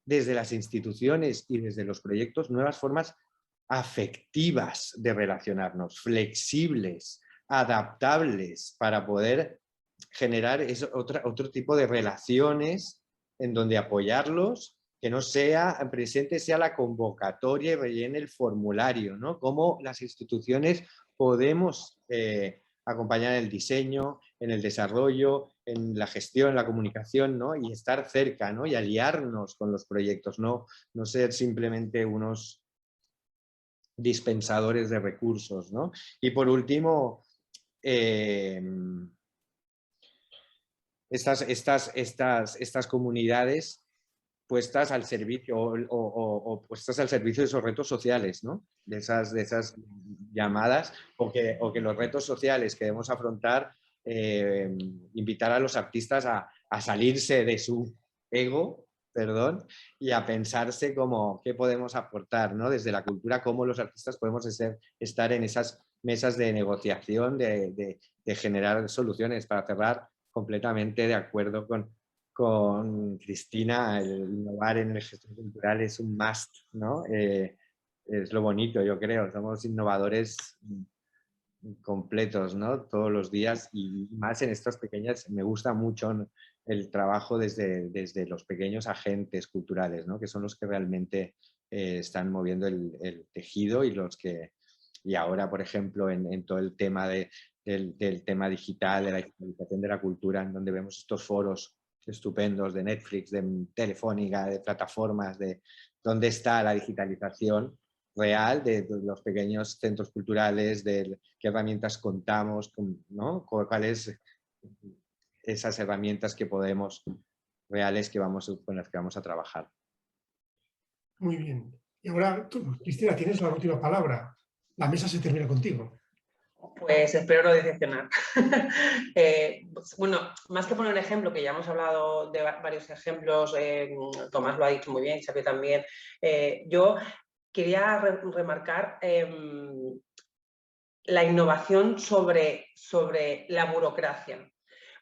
desde las instituciones y desde los proyectos nuevas formas afectivas de relacionarnos, flexibles, adaptables, para poder generar otro tipo de relaciones en donde apoyarlos, que no sea presente, sea la convocatoria y rellene el formulario, ¿no? Cómo las instituciones podemos acompañar en el diseño, en el desarrollo, en la gestión, en la comunicación, ¿no? Y estar cerca, ¿no? Y aliarnos con los proyectos, no ser simplemente unos dispensadores de recursos, ¿no? Y por último, estas comunidades puestas al servicio o puestas al servicio de esos retos sociales, ¿no? De esas llamadas o que los retos sociales que debemos afrontar, invitar a los artistas a salirse de su ego, perdón, y a pensarse como qué podemos aportar, ¿no? Desde la cultura, cómo los artistas podemos estar en esas mesas de negociación, de generar soluciones. Para cerrar, completamente de acuerdo con Cristina, el innovar en el gestión cultural es un must, ¿no? Es lo bonito, yo creo. Somos innovadores completos, ¿no? Todos los días y más en estas pequeñas. Me gusta mucho el trabajo desde los pequeños agentes culturales, ¿no? Que son los que realmente están moviendo el tejido y ahora, por ejemplo, en todo el tema del tema digital, de la digitalización de la cultura, en donde vemos estos foros estupendos de Netflix, de Telefónica, de plataformas, de dónde está la digitalización real de los pequeños centros culturales, de qué herramientas contamos, ¿no? Cuáles esas herramientas que podemos, reales, con las que vamos a trabajar. Muy bien. Y ahora tú, Cristina, tienes la última palabra. La mesa se termina contigo. Pues espero no decepcionar. Bueno, más que poner un ejemplo, que ya hemos hablado de varios ejemplos, Tomás lo ha dicho muy bien, Xavi también, yo quería remarcar la innovación sobre la burocracia.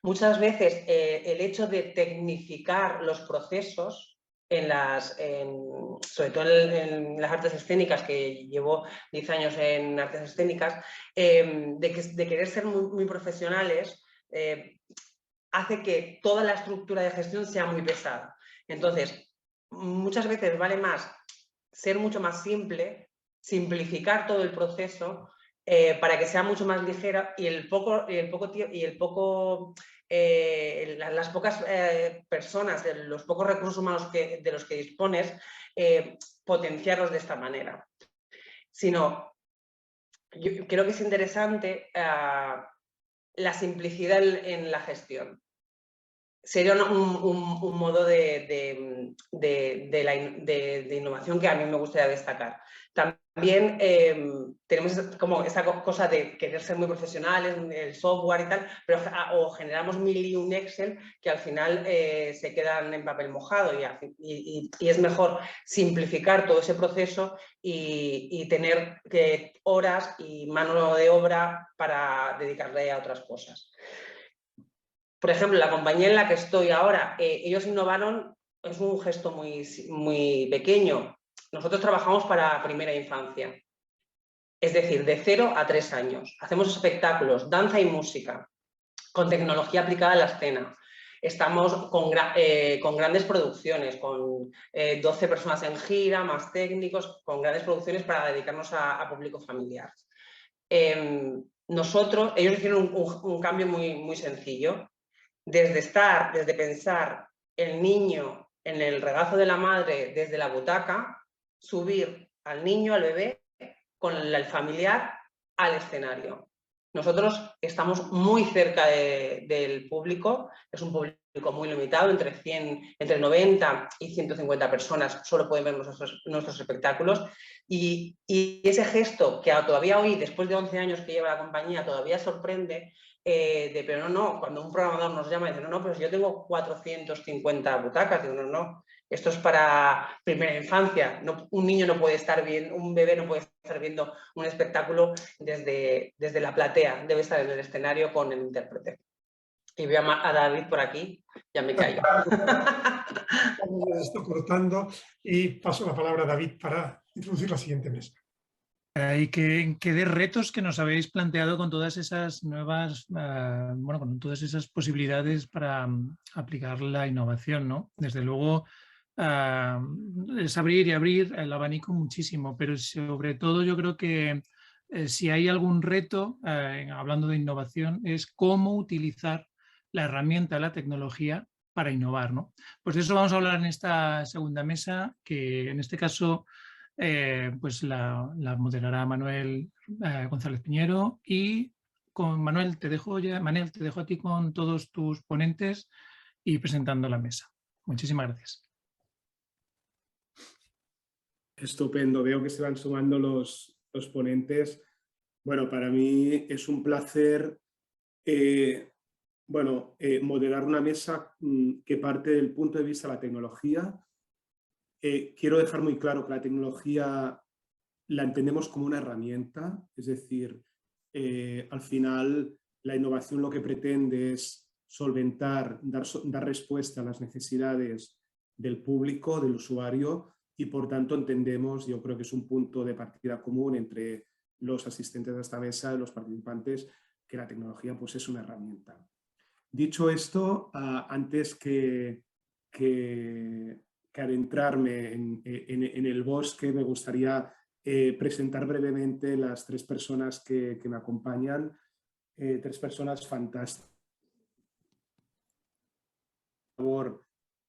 Muchas veces el hecho de tecnificar los procesos, sobre todo en las artes escénicas, que llevo 10 años en artes escénicas, de querer ser muy profesionales, hace que toda la estructura de gestión sea muy pesada. Entonces, muchas veces vale más ser mucho más simple, simplificar todo el proceso para que sea mucho más ligera y las pocas personas, los pocos recursos humanos de los que dispones, potenciarlos de esta manera. Sino, yo creo que es interesante la simplicidad en la gestión. Sería un modo de innovación que a mí me gustaría destacar. También tenemos como esa cosa de querer ser muy profesionales, el software y tal, pero o generamos 1000 y un Excel que al final se quedan en papel mojado y es mejor simplificar todo ese proceso y tener horas y mano de obra para dedicarle a otras cosas. Por ejemplo, la compañía en la que estoy ahora, ellos innovaron, es un gesto muy pequeño. Nosotros trabajamos para primera infancia, es decir, de 0 a 3 años. Hacemos espectáculos, danza y música, con tecnología aplicada a la escena. Estamos con grandes producciones, con 12 personas en gira, más técnicos, con grandes producciones para dedicarnos a público familiar. Ellos hicieron un cambio muy sencillo. Desde pensar el niño en el regazo de la madre desde la butaca, subir al niño, al bebé, con el familiar al escenario. Nosotros estamos muy cerca del público, es un público muy limitado, entre 90 y 150 personas solo pueden ver nuestros espectáculos y ese gesto que todavía hoy, después de 11 años que lleva la compañía, todavía sorprende, pero no, cuando un programador nos llama y dice, no, pero si yo tengo 450 butacas, digo, no, esto es para primera infancia, un niño no puede estar viendo, un bebé no puede estar viendo un espectáculo desde la platea, debe estar en el escenario con el intérprete. Y veo a David por aquí, ya me callo. Estoy cortando y paso la palabra a David para introducir la siguiente mesa. Y qué de retos que nos habéis planteado con todas esas nuevas, con todas esas posibilidades para aplicar la innovación, ¿no? Desde luego, es abrir y abrir el abanico muchísimo, pero sobre todo yo creo que si hay algún reto, hablando de innovación, es cómo utilizar la herramienta, la tecnología para innovar, ¿no? Pues de eso vamos a hablar en esta segunda mesa, que en este caso pues la moderará Manuel González Piñero y con Manuel te dejo a ti con todos tus ponentes y presentando la mesa. Muchísimas gracias. Estupendo, veo que se van sumando los ponentes. Bueno, para mí es un placer moderar una mesa que parte del punto de vista de la tecnología. Quiero dejar muy claro que la tecnología la entendemos como una herramienta, es decir, al final la innovación lo que pretende es solventar, dar respuesta a las necesidades del público, del usuario, y por tanto entendemos, yo creo que es un punto de partida común entre los asistentes a esta mesa y los participantes, que la tecnología pues, es una herramienta. Dicho esto, antes que adentrarme en el bosque, me gustaría presentar brevemente las 3 personas que me acompañan, 3 personas fantásticas.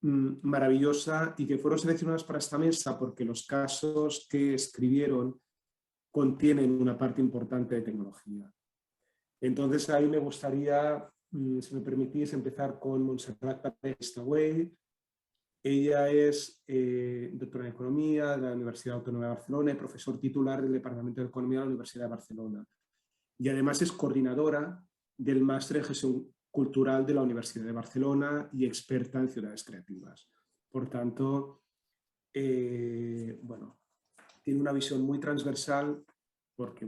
Maravillosa y que fueron seleccionadas para esta mesa porque los casos que escribieron contienen una parte importante de tecnología. Entonces ahí me gustaría, si me permitís, empezar con Montserrat Estaway. Ella es doctora en Economía de la Universidad Autónoma de Barcelona y profesor titular del Departamento de Economía de la Universidad de Barcelona. Y además es coordinadora del Máster en Gestión Cultural de la Universidad de Barcelona y experta en ciudades creativas. Por tanto, tiene una visión muy transversal porque,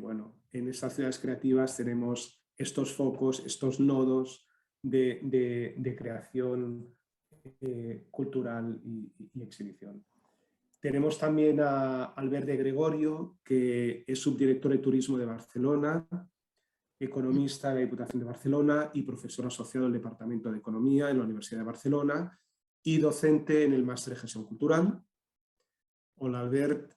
en esas ciudades creativas tenemos estos focos, estos nodos de creación cultural y exhibición. Tenemos también a Albert de Gregorio, que es subdirector de Turismo de Barcelona, economista de la Diputación de Barcelona y profesor asociado del Departamento de Economía en la Universidad de Barcelona y docente en el Máster de Gestión Cultural. Hola, Albert.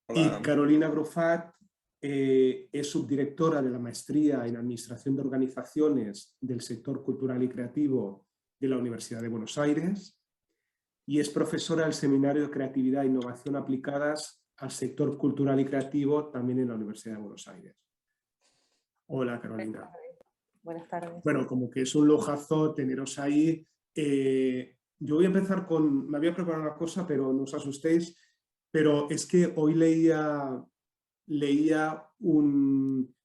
Hola. Y Carolina Grufat es subdirectora de la Maestría en Administración de Organizaciones del Sector Cultural y Creativo de la Universidad de Buenos Aires y es profesora del Seminario de Creatividad e Innovación aplicadas al sector cultural y creativo también en la Universidad de Buenos Aires. Hola, Carolina. Buenas tardes. Bueno, como que es un lujazo teneros ahí. Yo voy a empezar me había preparado una cosa, pero no os asustéis, pero es que hoy leía un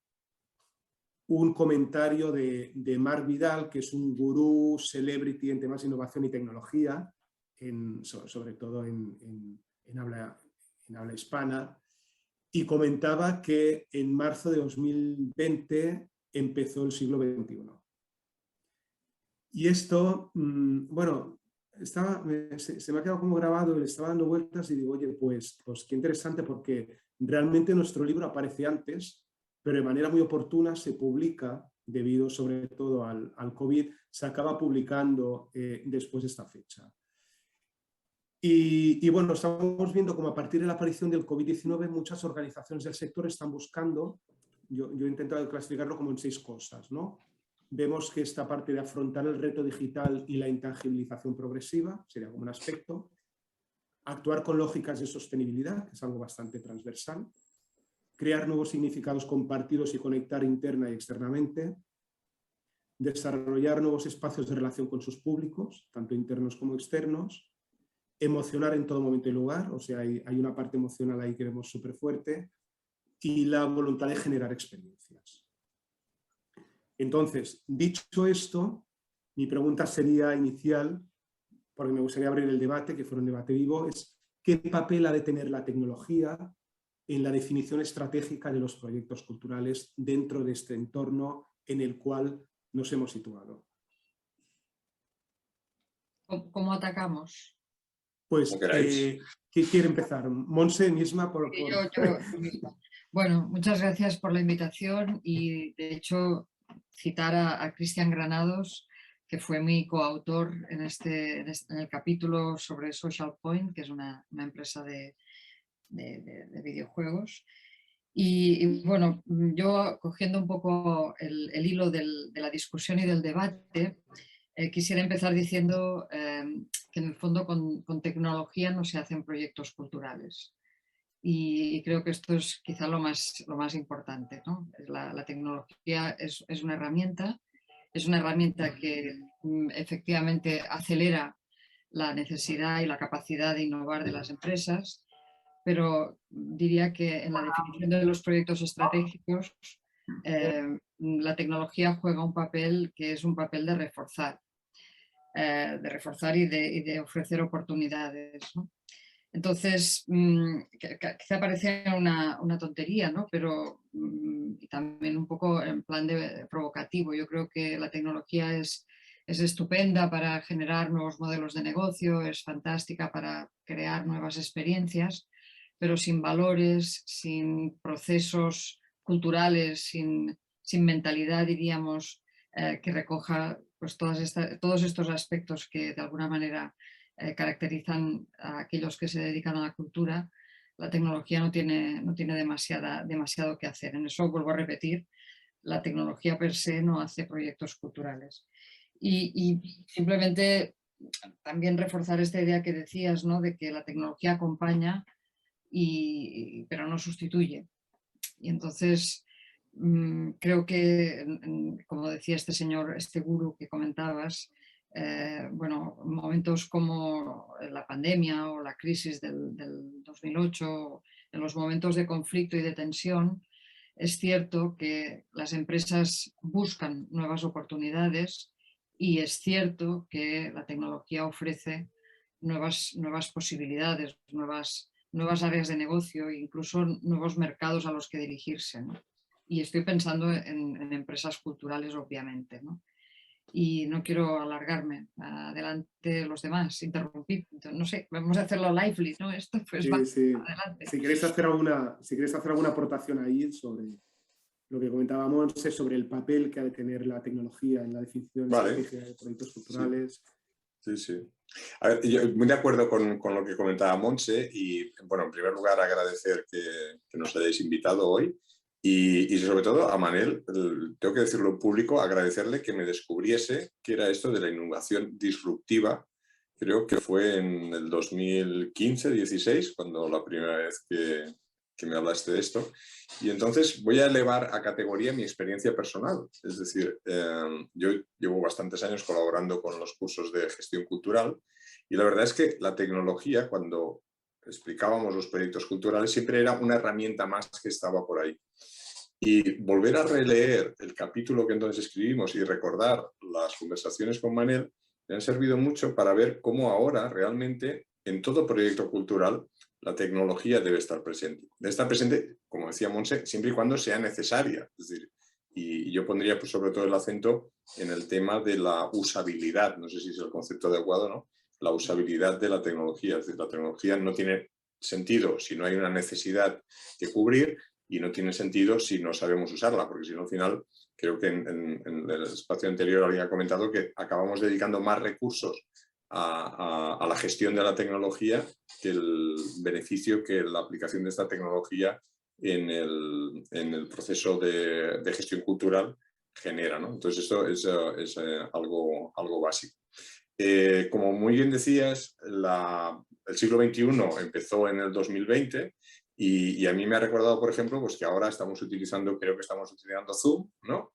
comentario de Marc Vidal, que es un gurú, celebrity en temas de innovación y tecnología, sobre todo en habla hispana, y comentaba que en marzo de 2020 empezó el siglo XXI. Y esto, se me ha quedado como grabado y le estaba dando vueltas y digo, oye, pues qué interesante porque realmente nuestro libro aparece antes, pero de manera muy oportuna se publica, debido sobre todo al COVID, se acaba publicando después de esta fecha. Y estamos viendo como a partir de la aparición del COVID-19 muchas organizaciones del sector están buscando, yo he intentado clasificarlo como en 6 cosas, ¿no? Vemos que esta parte de afrontar el reto digital y la intangibilización progresiva sería como un aspecto, actuar con lógicas de sostenibilidad, que es algo bastante transversal, crear nuevos significados compartidos y conectar interna y externamente, desarrollar nuevos espacios de relación con sus públicos, tanto internos como externos, emocionar en todo momento y lugar, o sea, hay una parte emocional ahí que vemos súper fuerte, y la voluntad de generar experiencias. Entonces, dicho esto, mi pregunta sería inicial, porque me gustaría abrir el debate, que fuera un debate vivo, es ¿qué papel ha de tener la tecnología en la definición estratégica de los proyectos culturales dentro de este entorno en el cual nos hemos situado? ¿Cómo atacamos? Pues, ¿quién quiere empezar? Monse misma. Yo misma. Bueno, muchas gracias por la invitación y de hecho citar a Cristian Granados, que fue mi coautor en el capítulo sobre Social Point, que es una empresa de videojuegos. Y bueno, yo cogiendo un poco el hilo de la discusión y del debate, quisiera empezar diciendo que en el fondo con tecnología no se hacen proyectos culturales. Y creo que esto es quizá lo más importante, ¿no? La tecnología es una herramienta que efectivamente acelera la necesidad y la capacidad de innovar de las empresas, pero diría que en la definición de los proyectos estratégicos la tecnología juega un papel que es un papel de reforzar y de ofrecer oportunidades, ¿no? Entonces, quizá parece una tontería, ¿no? Pero y también un poco en plan provocativo. Yo creo que la tecnología es estupenda para generar nuevos modelos de negocio, es fantástica para crear nuevas experiencias, pero sin valores, sin procesos culturales, sin mentalidad, diríamos, que recoja pues, todos estos aspectos que de alguna manera caracterizan a aquellos que se dedican a la cultura, la tecnología no tiene demasiado que hacer. En eso vuelvo a repetir, la tecnología per se no hace proyectos culturales. Y simplemente también reforzar esta idea que decías, ¿no? De que la tecnología acompaña, pero no sustituye. Y entonces creo que, como decía este señor, este gurú que comentabas, bueno, momentos como la pandemia o la crisis del 2008, en los momentos de conflicto y de tensión, es cierto que las empresas buscan nuevas oportunidades y es cierto que la tecnología ofrece nuevas posibilidades, nuevas áreas de negocio e incluso nuevos mercados a los que dirigirse, ¿no? Y estoy pensando en empresas culturales, obviamente, ¿no? Y no quiero alargarme. Adelante los demás, interrumpir. No sé, vamos a hacerlo lively, ¿no? Esto pues va adelante. Si queréis hacer alguna aportación ahí sobre lo que comentábamos, sobre el papel que ha de tener la tecnología en la definición estratégica de proyectos culturales. Sí. A ver, yo muy de acuerdo con lo que comentaba Montse y, bueno, en primer lugar agradecer que nos hayáis invitado hoy y sobre todo a Manel, tengo que decirlo en público, agradecerle que me descubriese qué era esto de la innovación disruptiva. Creo que fue en el 2015-16 cuando la primera vez que me hablaste de esto. Y entonces voy a elevar a categoría mi experiencia personal. Es decir, yo llevo bastantes años colaborando con los cursos de gestión cultural y la verdad es que la tecnología, cuando explicábamos los proyectos culturales, siempre era una herramienta más que estaba por ahí. Y volver a releer el capítulo que entonces escribimos y recordar las conversaciones con Manel me han servido mucho para ver cómo ahora realmente en todo proyecto cultural la tecnología debe estar presente. Debe estar presente, como decía Montse, siempre y cuando sea necesaria. Es decir, y yo pondría pues, sobre todo el acento en el tema de la usabilidad. No sé si es el concepto adecuado, ¿no? La usabilidad de la tecnología. Es decir, la tecnología no tiene sentido si no hay una necesidad que cubrir y no tiene sentido si no sabemos usarla, porque si no, al final, creo que en el espacio anterior alguien ha comentado que acabamos dedicando más recursos a la gestión de la tecnología que el beneficio que la aplicación de esta tecnología en el proceso de gestión cultural genera, ¿no? Entonces esto es algo básico. Como muy bien decías, el siglo XXI empezó en el 2020 y a mí me ha recordado, por ejemplo, pues que ahora creo que estamos utilizando Zoom, ¿no?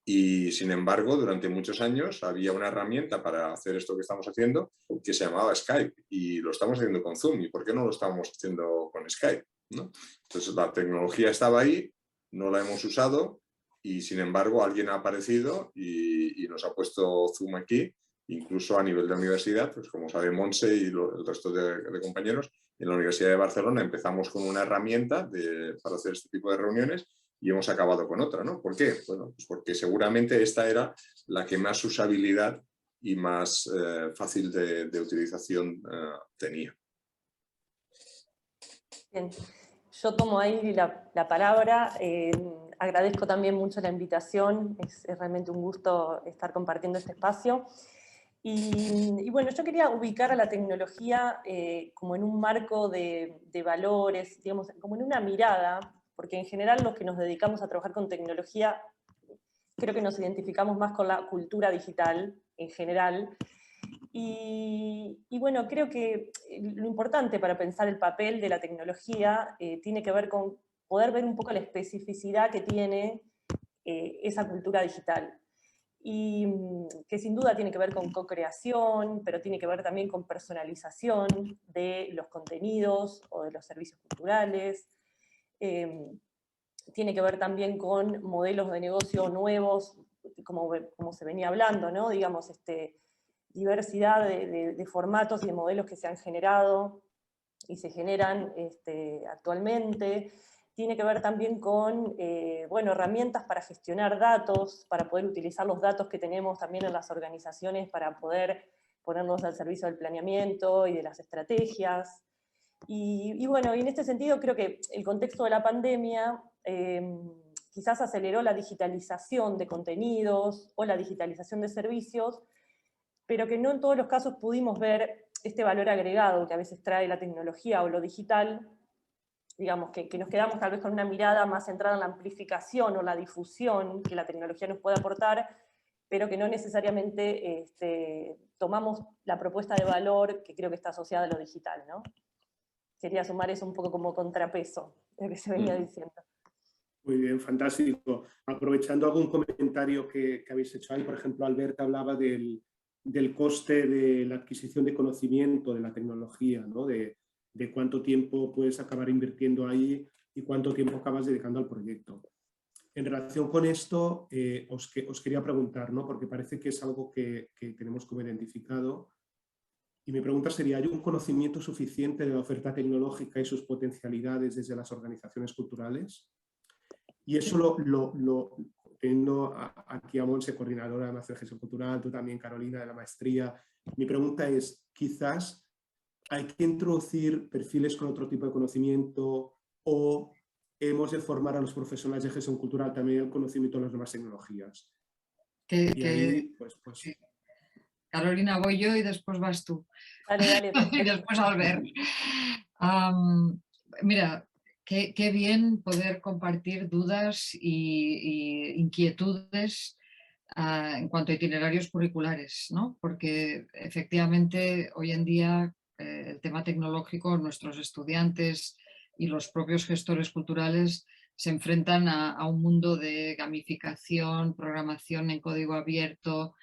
Y sin embargo, durante muchos años había una herramienta para hacer esto que estamos haciendo que se llamaba Skype y lo estamos haciendo con Zoom. ¿Y por qué no lo estamos haciendo con Skype? ¿No? Entonces la tecnología estaba ahí, no la hemos usado y sin embargo alguien ha aparecido y nos ha puesto Zoom aquí, incluso a nivel de universidad, pues como sabe Montse y el resto de compañeros, en la Universidad de Barcelona empezamos con una herramienta para hacer este tipo de reuniones y hemos acabado con otra, ¿no? ¿Por qué? Bueno, pues porque seguramente esta era la que más usabilidad y más fácil de utilización tenía. Bien, yo tomo ahí la palabra. Agradezco también mucho la invitación, es realmente un gusto estar compartiendo este espacio. Y bueno, yo quería ubicar a la tecnología como en un marco de valores, digamos, como en una mirada, porque en general los que nos dedicamos a trabajar con tecnología, creo que nos identificamos más con la cultura digital en general. Y bueno, creo que lo importante para pensar el papel de la tecnología tiene que ver con poder ver un poco la especificidad que tiene esa cultura digital. y que sin duda tiene que ver con co-creación, pero tiene que ver también con personalización de los contenidos o de los servicios culturales. Tiene que ver también con modelos de negocio nuevos, como se venía hablando, ¿no? Digamos, diversidad de formatos y de modelos que se han generado y se generan actualmente. Tiene que ver también con bueno, herramientas para gestionar datos, para poder utilizar los datos que tenemos también en las organizaciones para poder ponerlos al servicio del planeamiento y de las estrategias. Y bueno, y en este sentido creo que el contexto de la pandemia quizás aceleró la digitalización de contenidos o la digitalización de servicios, pero que no en todos los casos pudimos ver este valor agregado que a veces trae la tecnología o lo digital, digamos, que nos quedamos tal vez con una mirada más centrada en la amplificación o la difusión que la tecnología nos puede aportar, pero que no necesariamente tomamos la propuesta de valor que creo que está asociada a lo digital, ¿no? Quería sumar eso un poco como contrapeso de lo que se venía diciendo. Muy bien, fantástico. Aprovechando algún comentario que habéis hecho ahí, por ejemplo, Alberta hablaba del coste de la adquisición de conocimiento de la tecnología, ¿no? De cuánto tiempo puedes acabar invirtiendo ahí y cuánto tiempo acabas dedicando al proyecto. En relación con esto, os quería preguntar, ¿no? Porque parece que es algo que tenemos como identificado. Y mi pregunta sería, ¿hay un conocimiento suficiente de la oferta tecnológica y sus potencialidades desde las organizaciones culturales? Y eso teniendo aquí a Montse, coordinadora de Máster de Gestión Cultural, tú también, Carolina, de la maestría. Mi pregunta es, quizás hay que introducir perfiles con otro tipo de conocimiento o hemos de formar a los profesionales de gestión cultural también el conocimiento de las nuevas tecnologías. Ahí, pues... Sí. Carolina, voy yo y después vas tú. Dale, dale. Y después Albert. Mira, qué bien poder compartir dudas y inquietudes en cuanto a itinerarios curriculares, ¿no? Porque efectivamente hoy en día el tema tecnológico, nuestros estudiantes y los propios gestores culturales se enfrentan a un mundo de gamificación, programación en código abierto,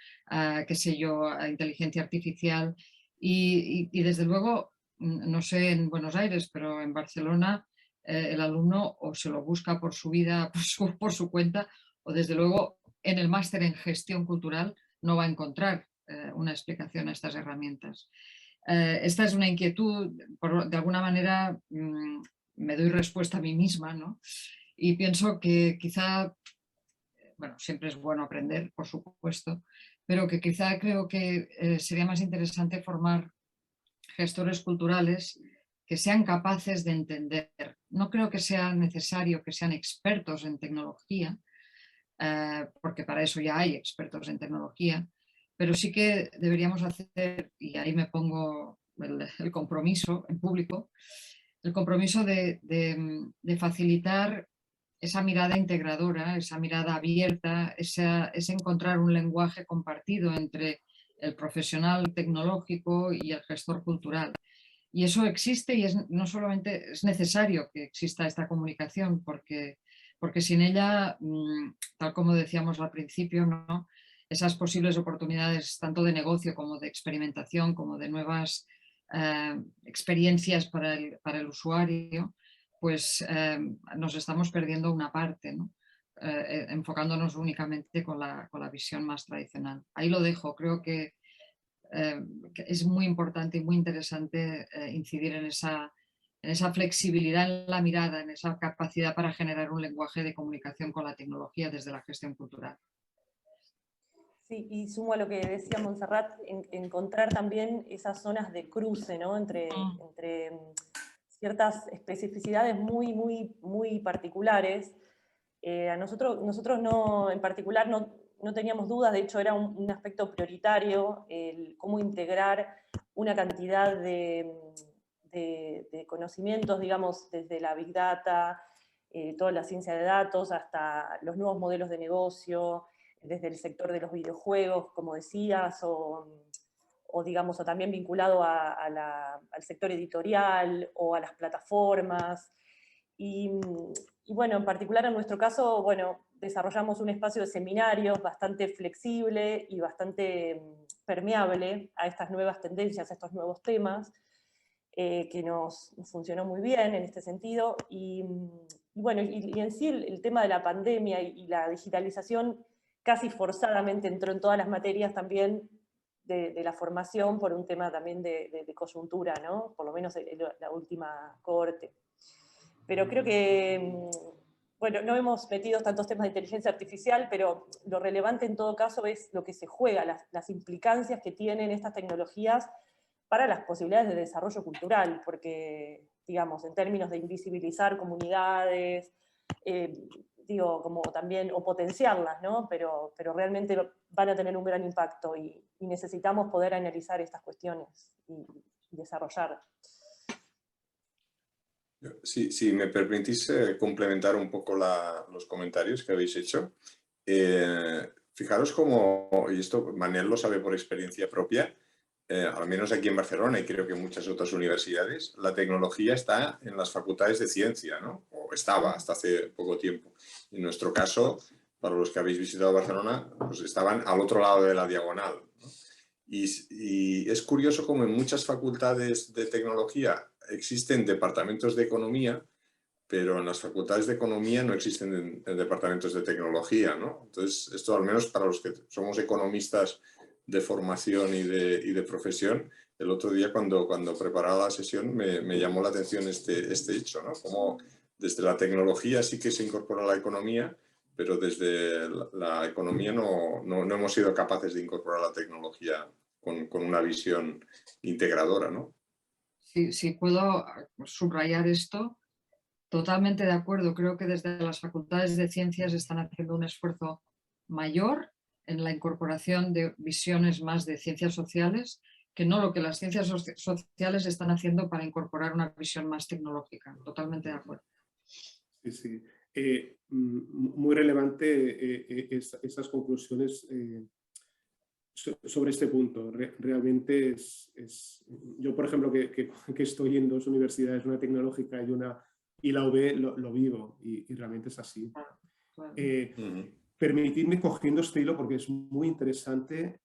qué sé yo, a inteligencia artificial y desde luego, no sé en Buenos Aires, pero en Barcelona el alumno o se lo busca por su vida, por su cuenta, o desde luego en el máster en gestión cultural no va a encontrar una explicación a estas herramientas. Esta es una inquietud, de alguna manera me doy respuesta a mí misma, ¿no? Y pienso que quizá, bueno, siempre es bueno aprender, por supuesto, pero que quizá creo que sería más interesante formar gestores culturales que sean capaces de entender. No creo que sea necesario que sean expertos en tecnología, porque para eso ya hay expertos en tecnología, pero sí que deberíamos hacer, y ahí me pongo el compromiso en público, el compromiso de facilitar esa mirada integradora, esa mirada abierta, ese encontrar un lenguaje compartido entre el profesional tecnológico y el gestor cultural. Y eso existe y no solamente es necesario que exista esta comunicación, porque sin ella, tal como decíamos al principio, ¿no? Esas posibles oportunidades tanto de negocio como de experimentación, como de nuevas experiencias para el usuario, pues nos estamos perdiendo una parte, ¿no? Enfocándonos únicamente con la visión más tradicional. Ahí lo dejo, creo que es muy importante y muy interesante incidir en esa flexibilidad en la mirada, en esa capacidad para generar un lenguaje de comunicación con la tecnología desde la gestión cultural. Sí, y sumo a lo que decía Montserrat, encontrar también esas zonas de cruce, ¿no? entre ciertas especificidades muy particulares. A nosotros no, en particular no teníamos dudas, de hecho era un aspecto prioritario el cómo integrar una cantidad de conocimientos, digamos, desde la Big Data, toda la ciencia de datos, hasta los nuevos modelos de negocio, desde el sector de los videojuegos, como decías, o digamos, o también vinculado al sector editorial o a las plataformas. Y bueno, en particular en nuestro caso, bueno, desarrollamos un espacio de seminarios bastante flexible y bastante permeable a estas nuevas tendencias, a estos nuevos temas, que nos funcionó muy bien en este sentido. Y bueno, y en sí el tema de la pandemia y la digitalización casi forzadamente entró en todas las materias también de la formación por un tema también de coyuntura, ¿no? Por lo menos la última cohorte. Pero creo que, bueno, no hemos metido tantos temas de inteligencia artificial, pero lo relevante en todo caso es lo que se juega, las implicancias que tienen estas tecnologías para las posibilidades de desarrollo cultural, porque, digamos, en términos de invisibilizar comunidades, digo, como también, o potenciarlas, ¿no? Pero realmente van a tener un gran impacto y necesitamos poder analizar estas cuestiones y desarrollar. Si me permitís complementar un poco los comentarios que habéis hecho. Fijaros cómo, y esto Manel lo sabe por experiencia propia, al menos aquí en Barcelona y creo que en muchas otras universidades, la tecnología está en las facultades de ciencia, ¿no? O estaba hasta hace poco tiempo. En nuestro caso, para los que habéis visitado Barcelona, pues estaban al otro lado de la diagonal, ¿no? Y es curioso como en muchas facultades de tecnología existen departamentos de economía, pero en las facultades de economía no existen departamentos de tecnología, ¿no? Entonces, esto al menos para los que somos economistas de formación y de profesión, el otro día cuando preparaba la sesión me llamó la atención este hecho, ¿no? Como desde la tecnología sí que se incorpora la economía, pero desde la economía no hemos sido capaces de incorporar la tecnología con una visión integradora, ¿no? Si puedo subrayar esto, totalmente de acuerdo. Creo que desde las facultades de ciencias están haciendo un esfuerzo mayor en la incorporación de visiones más de ciencias sociales, que no lo que las ciencias sociales están haciendo para incorporar una visión más tecnológica. Totalmente de acuerdo. Sí, sí. Muy relevante esas conclusiones sobre este punto. Realmente yo, por ejemplo, que estoy en dos universidades, una tecnológica y la UB, lo vivo y realmente es así. Permitidme, cogiendo este hilo, porque es muy interesante,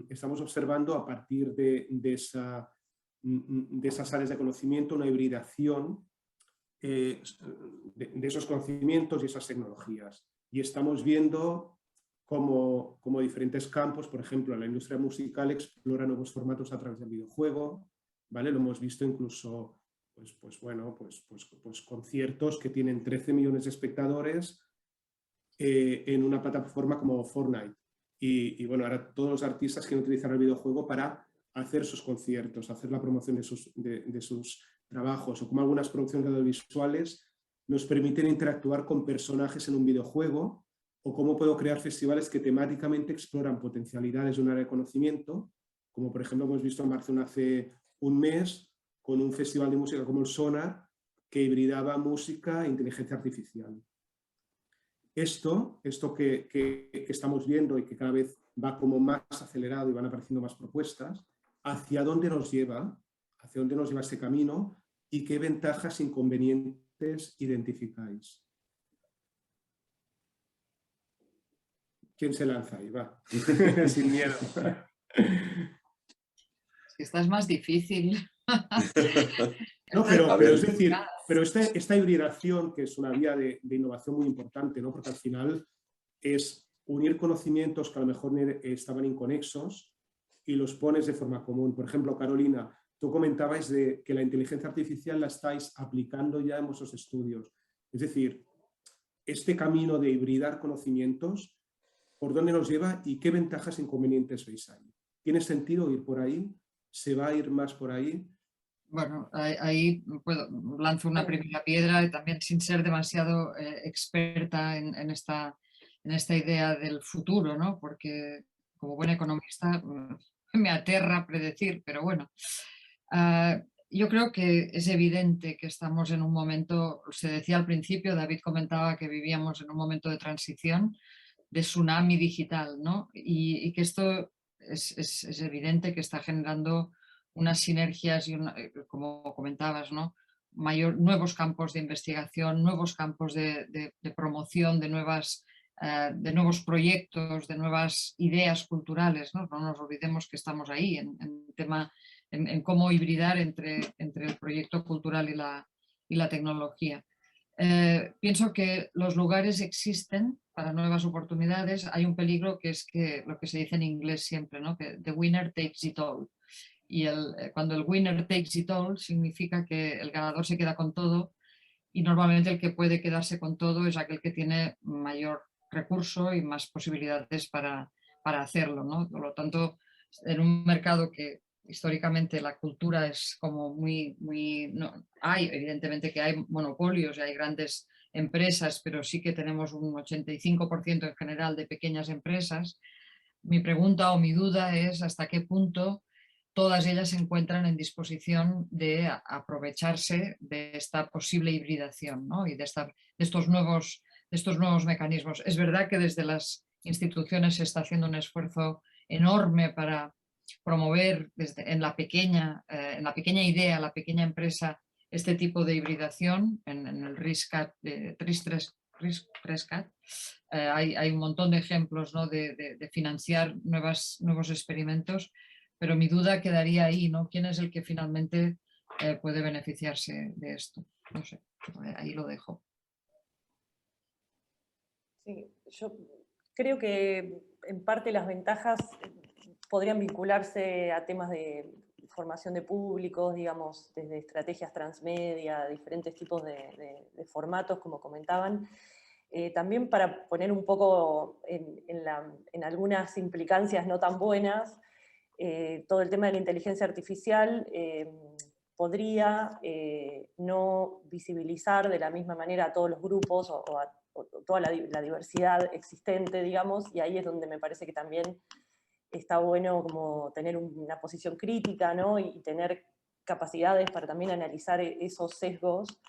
estamos observando a partir de esas áreas de conocimiento una hibridación de esos conocimientos y esas tecnologías. Y estamos viendo cómo diferentes campos, por ejemplo, la industria musical explora nuevos formatos a través del videojuego, ¿vale? Lo hemos visto incluso, pues conciertos que tienen 13 millones de espectadores en una plataforma como Fortnite. Y bueno, ahora todos los artistas quieren utilizar el videojuego para hacer sus conciertos, hacer la promoción de sus trabajos, o como algunas producciones audiovisuales nos permiten interactuar con personajes en un videojuego, o cómo puedo crear festivales que temáticamente exploran potencialidades de un área de conocimiento, como por ejemplo hemos visto en Barcelona hace un mes con un festival de música como el Sonar, que hibridaba música e inteligencia artificial. Esto que estamos viendo y que cada vez va como más acelerado y van apareciendo más propuestas, ¿hacia dónde nos lleva? ¿Hacia dónde nos lleva este camino? ¿Y qué ventajas e inconvenientes identificáis? ¿Quién se lanza ahí? Va. Sin miedo. Esta es más difícil. No, pero es decir, pero esta hibridación, que es una vía de innovación muy importante, ¿no? Porque al final es unir conocimientos que a lo mejor estaban inconexos y los pones de forma común. Por ejemplo, Carolina, tú comentabas de que la inteligencia artificial la estáis aplicando ya en vuestros estudios. Es decir, este camino de hibridar conocimientos, ¿por dónde nos lleva y qué ventajas e inconvenientes veis ahí? ¿Tiene sentido ir por ahí? ¿Se va a ir más por ahí? Bueno, ahí lanzo una primera piedra, también sin ser demasiado experta en esta idea del futuro, ¿no? Porque como buena economista me aterra predecir, pero bueno. Yo creo que es evidente que estamos en un momento, se decía al principio, David comentaba que vivíamos en un momento de transición, de tsunami digital, ¿no? Y que esto es evidente que está generando unas sinergias y como comentabas, ¿no? Nuevos campos de investigación, nuevos campos de promoción de nuevas de nuevos proyectos, de nuevas ideas culturales, ¿no? No nos olvidemos que estamos ahí en cómo hibridar entre el proyecto cultural y la tecnología. Pienso que los lugares existen para nuevas oportunidades. Hay un peligro que es que lo que se dice en inglés siempre, ¿no? Que the winner takes it all. Y cuando el winner takes it all significa que el ganador se queda con todo, y normalmente el que puede quedarse con todo es aquel que tiene mayor recurso y más posibilidades para hacerlo, ¿no? Por lo tanto, en un mercado que históricamente la cultura es como no, evidentemente que hay monopolios y hay grandes empresas, pero sí que tenemos un 85% en general de pequeñas empresas. Mi pregunta o mi duda es hasta qué punto todas ellas se encuentran en disposición de aprovecharse de esta posible hibridación, ¿no? Y de estos nuevos mecanismos. Es verdad que desde las instituciones se está haciendo un esfuerzo enorme para promover en la pequeña idea, la pequeña empresa, este tipo de hibridación. En el RISC-CAT, hay un montón de ejemplos, ¿no? de financiar nuevos experimentos, pero mi duda quedaría ahí, ¿no? ¿Quién es el que finalmente puede beneficiarse de esto? No sé, ahí lo dejo. Sí, yo creo que en parte las ventajas podrían vincularse a temas de formación de públicos, digamos, desde estrategias transmedia, diferentes tipos de formatos, como comentaban. También para poner un poco en algunas implicancias no tan buenas, todo el tema de la inteligencia artificial podría no visibilizar de la misma manera a todos los grupos o toda la diversidad existente, digamos, y ahí es donde me parece que también está bueno como tener una posición crítica, ¿no? Y tener capacidades para también analizar esos sesgos.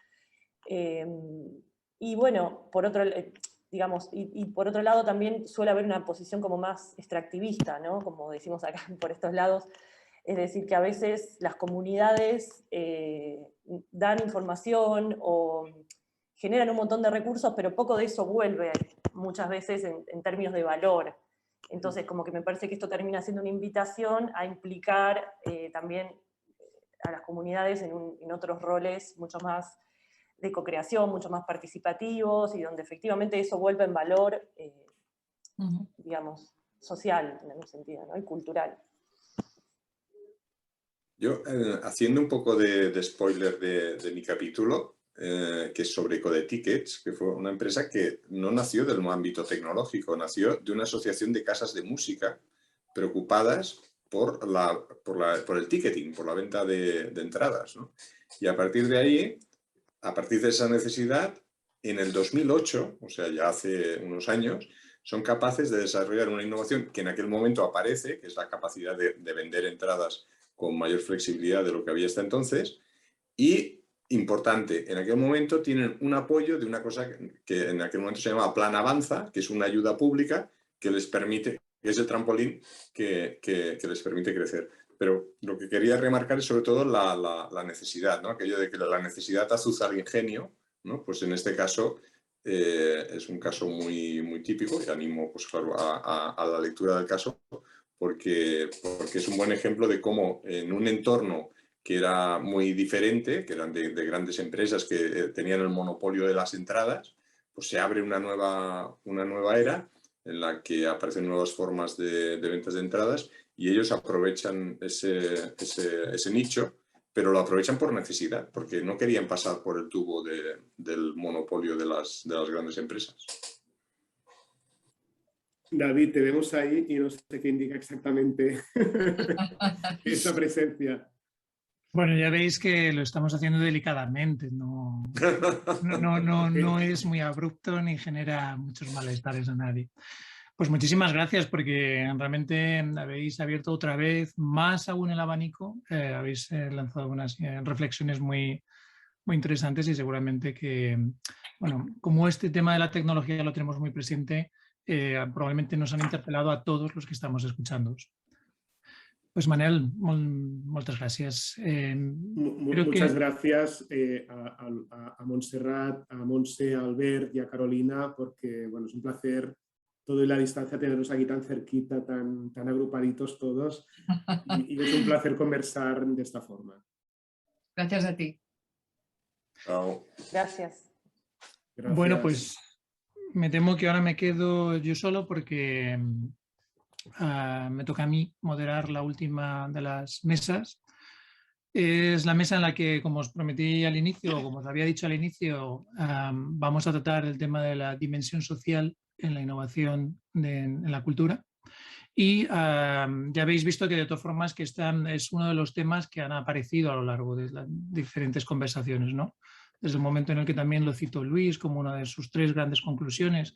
Y bueno, por otro lado también suele haber una posición como más extractivista, ¿no? Como decimos acá por estos lados, es decir, que a veces las comunidades dan información o generan un montón de recursos, pero poco de eso vuelve muchas veces en términos de valor. Entonces, como que me parece que esto termina siendo una invitación a implicar también a las comunidades en otros roles mucho más de co-creación, mucho más participativos, y donde efectivamente eso vuelve en valor, digamos, social, en algún sentido, ¿no? Y cultural. Yo, haciendo un poco de spoiler de mi capítulo, que es sobre Codetickets, que fue una empresa que no nació del ámbito tecnológico, nació de una asociación de casas de música preocupadas por el ticketing, por la venta de entradas, ¿no? Y a partir de ahí, a partir de esa necesidad, en el 2008, o sea, ya hace unos años, son capaces de desarrollar una innovación que en aquel momento aparece, que es la capacidad de vender entradas con mayor flexibilidad de lo que había hasta entonces, y importante, en aquel momento tienen un apoyo de una cosa que en aquel momento se llamaba Plan Avanza, que es una ayuda pública que les permite, que es el trampolín que les permite crecer. Pero lo que quería remarcar es sobre todo la necesidad, ¿no? Aquello de que la necesidad azuza al ingenio, ¿no? Pues en este caso es un caso muy, muy típico, y animo, pues claro, a la lectura del caso, porque es un buen ejemplo de cómo en un entorno que era muy diferente, que eran de grandes empresas que tenían el monopolio de las entradas, pues se abre una nueva era en la que aparecen nuevas formas de ventas de entradas, y ellos aprovechan ese nicho, pero lo aprovechan por necesidad, porque no querían pasar por el tubo del monopolio de las grandes empresas. David, te vemos ahí y no sé qué indica exactamente esa presencia. Bueno, ya veis que lo estamos haciendo delicadamente, no es muy abrupto ni genera muchos malestares a nadie. Pues muchísimas gracias, porque realmente habéis abierto otra vez más aún el abanico, habéis lanzado unas reflexiones muy, muy interesantes, y seguramente que, bueno, como este tema de la tecnología lo tenemos muy presente, probablemente nos han interpelado a todos los que estamos escuchando. Pues Manel, muchas gracias. Muchas gracias a Montserrat, a Montse, a Albert y a Carolina, porque bueno, es un placer todo y la distancia, tenerlos aquí tan cerquita, tan agrupaditos todos. Y es un placer conversar de esta forma. Gracias a ti. Chao. Gracias. Gracias. Bueno, pues me temo que ahora me quedo yo solo porque me toca a mí moderar la última de las mesas. Es la mesa en la que, como os prometí al inicio, o como os había dicho al inicio, vamos a tratar el tema de la dimensión social en la innovación en la cultura. Y ya habéis visto que de todas formas que es uno de los temas que han aparecido a lo largo de las diferentes conversaciones, ¿no? Desde el momento en el que también lo citó Luis como una de sus 3 grandes conclusiones,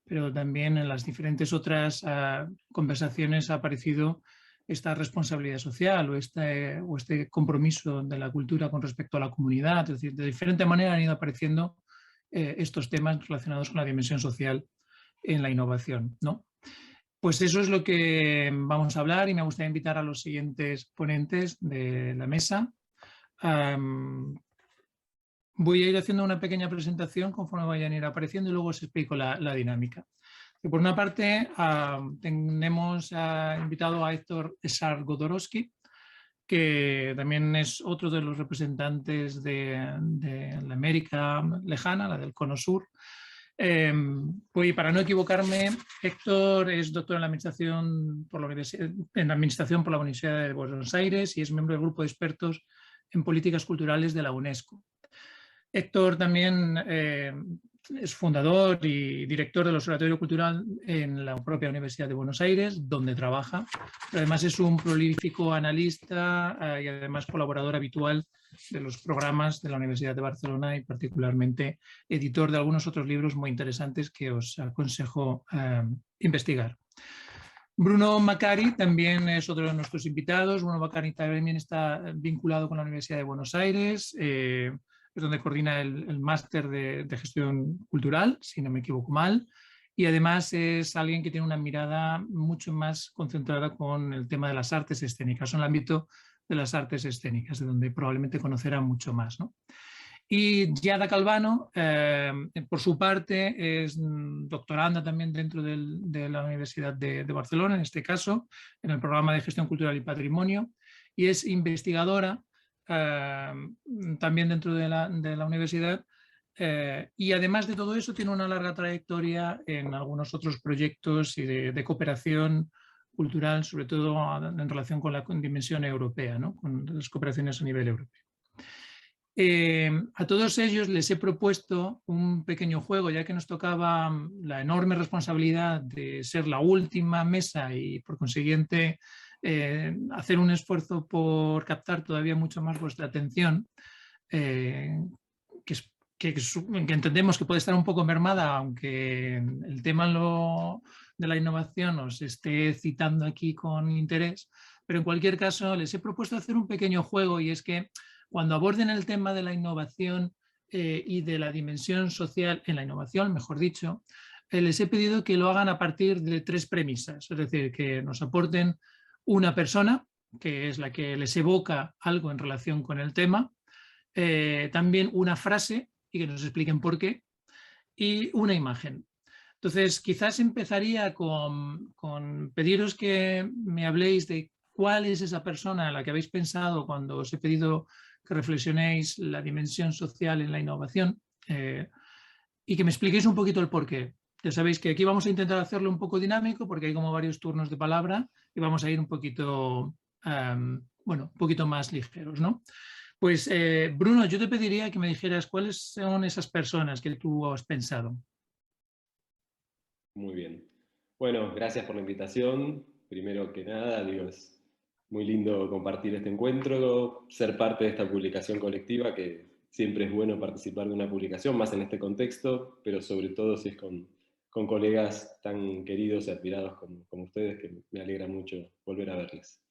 pero también en las diferentes otras conversaciones ha aparecido esta responsabilidad social o este compromiso de la cultura con respecto a la comunidad. Es decir, de diferente manera han ido apareciendo estos temas relacionados con la dimensión social en la innovación, ¿no? Pues eso es lo que vamos a hablar y me gustaría invitar a los siguientes ponentes de la mesa. Voy a ir haciendo una pequeña presentación conforme vayan a ir apareciendo y luego os explico la dinámica. Y por una parte, tenemos invitado a Héctor Szargodorowski, que también es otro de los representantes de la América lejana, la del Cono Sur. Pues para no equivocarme, Héctor es doctor en Administración por la Universidad de Buenos Aires y es miembro del grupo de expertos en políticas culturales de la UNESCO. Héctor también es fundador y director del Observatorio Cultural en la propia Universidad de Buenos Aires, donde trabaja. Pero además es un prolífico analista y además colaborador habitual de los programas de la Universidad de Barcelona y particularmente editor de algunos otros libros muy interesantes que os aconsejo investigar. Bruno Macari también es otro de nuestros invitados. Bruno Macari también está vinculado con la Universidad de Buenos Aires, es donde coordina el máster de gestión cultural, si no me equivoco mal, y además es alguien que tiene una mirada mucho más concentrada con el tema de las artes escénicas, en el ámbito de las artes escénicas, de donde probablemente conocerá mucho más, ¿no? Y Giada Calvano, por su parte, es doctoranda también dentro de la Universidad de Barcelona, en este caso, en el programa de Gestión Cultural y Patrimonio, y es investigadora también dentro de la universidad, y además de todo eso tiene una larga trayectoria en algunos otros proyectos y de cooperación cultural, sobre todo en relación con la dimensión europea, ¿no? Con las cooperaciones a nivel europeo. A todos ellos les he propuesto un pequeño juego, ya que nos tocaba la enorme responsabilidad de ser la última mesa y por consiguiente hacer un esfuerzo por captar todavía mucho más vuestra atención, que entendemos que puede estar un poco mermada, aunque el tema de la innovación os esté citando aquí con interés, pero en cualquier caso les he propuesto hacer un pequeño juego, y es que cuando aborden el tema de la innovación y de la dimensión social en la innovación, mejor dicho, les he pedido que lo hagan a partir de 3 premisas, es decir, que nos aporten una persona, que es la que les evoca algo en relación con el tema, también una frase y que nos expliquen por qué, y una imagen. Entonces, quizás empezaría con pediros que me habléis de cuál es esa persona en la que habéis pensado cuando os he pedido que reflexionéis la dimensión social en la innovación y que me expliquéis un poquito el porqué. Ya sabéis que aquí vamos a intentar hacerlo un poco dinámico porque hay como varios turnos de palabra y vamos a ir un poquito, bueno, un poquito más ligeros, ¿no? Pues Bruno, yo te pediría que me dijeras cuáles son esas personas que tú has pensado. Muy bien. Bueno, gracias por la invitación. Primero que nada, digo, es muy lindo compartir este encuentro, ser parte de esta publicación colectiva, que siempre es bueno participar de una publicación, más en este contexto, pero sobre todo si es con colegas tan queridos y admirados como ustedes, que me alegra mucho volver a verles.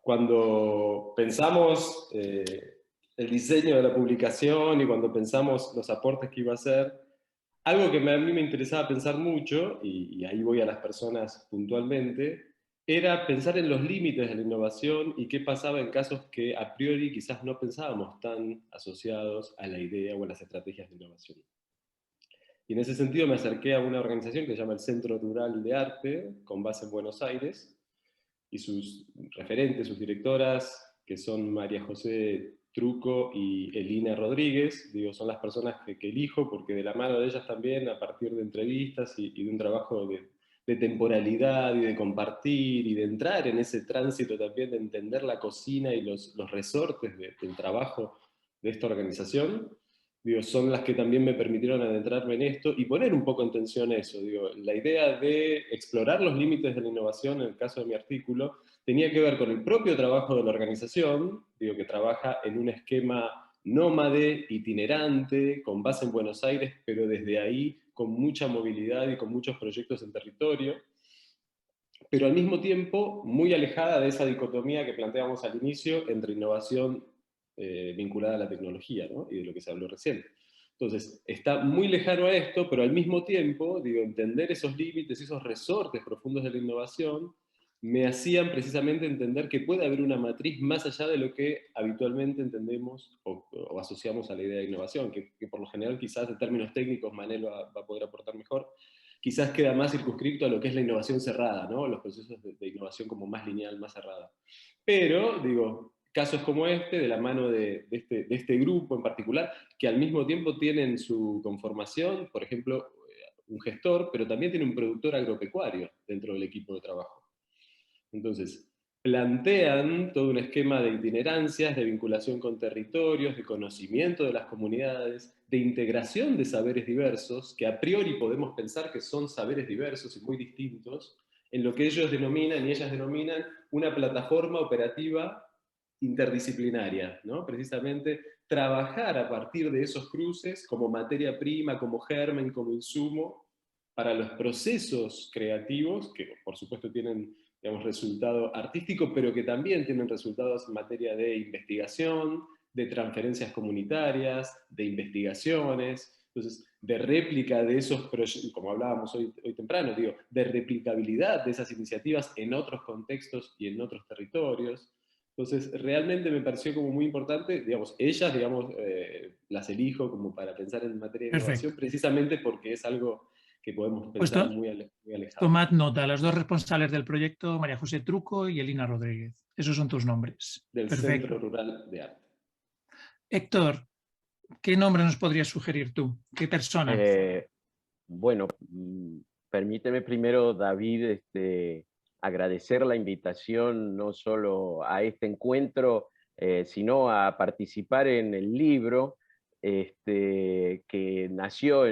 Cuando pensamos el diseño de la publicación y cuando pensamos los aportes que iba a hacer, algo que a mí me interesaba pensar mucho, y ahí voy a las personas puntualmente, era pensar en los límites de la innovación y qué pasaba en casos que a priori quizás no pensábamos tan asociados a la idea o a las estrategias de innovación. Y en ese sentido me acerqué a una organización que se llama el Centro Rural de Arte, con base en Buenos Aires, y sus referentes, sus directoras, que son María José Truco y Elina Rodríguez, digo, son las personas que elijo, porque de la mano de ellas también, a partir de entrevistas y de un trabajo de temporalidad y de compartir y de entrar en ese tránsito también de entender la cocina y los resortes del trabajo de esta organización, digo, son las que también me permitieron adentrarme en esto y poner un poco en tensión eso. Digo, la idea de explorar los límites de la innovación, en el caso de mi artículo, tenía que ver con el propio trabajo de la organización, digo, que trabaja en un esquema nómade, itinerante, con base en Buenos Aires, pero desde ahí con mucha movilidad y con muchos proyectos en territorio, pero al mismo tiempo muy alejada de esa dicotomía que planteábamos al inicio entre innovación vinculada a la tecnología, ¿no? Y de lo que se habló recién. Entonces, está muy lejano a esto, pero al mismo tiempo, digo, entender esos límites, esos resortes profundos de la innovación, me hacían precisamente entender que puede haber una matriz más allá de lo que habitualmente entendemos o asociamos a la idea de innovación, que por lo general quizás en términos técnicos Manel va a poder aportar mejor, quizás queda más circunscrito a lo que es la innovación cerrada, ¿no? Los procesos de innovación como más lineal, más cerrada. Pero, digo, casos como este, de la mano de este grupo en particular, que al mismo tiempo tienen su conformación, por ejemplo, un gestor, pero también tiene un productor agropecuario dentro del equipo de trabajo. Entonces, plantean todo un esquema de itinerancias, de vinculación con territorios, de conocimiento de las comunidades, de integración de saberes diversos, que a priori podemos pensar que son saberes diversos y muy distintos, en lo que ellos denominan y ellas denominan una plataforma operativa interdisciplinaria, ¿no? Precisamente trabajar a partir de esos cruces como materia prima, como germen, como insumo, para los procesos creativos, que por supuesto tienen, digamos, resultado artístico, pero que también tienen resultados en materia de investigación, de transferencias comunitarias, de investigaciones, entonces, de réplica de esos proyectos, como hablábamos hoy temprano, digo, de replicabilidad de esas iniciativas en otros contextos y en otros territorios. Entonces, realmente me pareció como muy importante, digamos, ellas, digamos, las elijo como para pensar en materia de innovación, Perfecto. precisamente porque es algo que podemos Pues pensar muy alejado. tomad nota, los dos responsables del proyecto, María José Truco y Elina Rodríguez. Esos son tus nombres. Del Perfecto. Centro Rural de Arte. Héctor, ¿qué nombre nos podrías sugerir tú? ¿Qué persona? Bueno, permíteme primero, David, agradecer la invitación no solo a este encuentro, sino a participar en el libro que nació,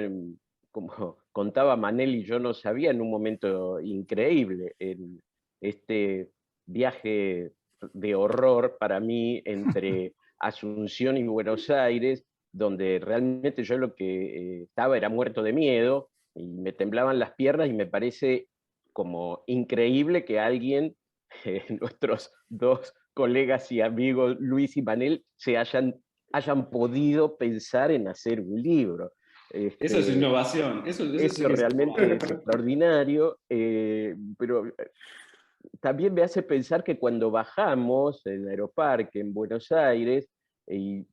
como contaba Manel y yo no sabía, en un momento increíble, en este viaje de horror para mí entre Asunción y Buenos Aires, donde realmente yo lo que estaba era muerto de miedo y me temblaban las piernas, y me parece como increíble que alguien, nuestros dos colegas y amigos Luis y Manel, se hayan podido pensar en hacer un libro. Eso es innovación. Eso realmente es extraordinario, pero también me hace pensar que cuando bajamos en el Aeroparque en Buenos Aires, y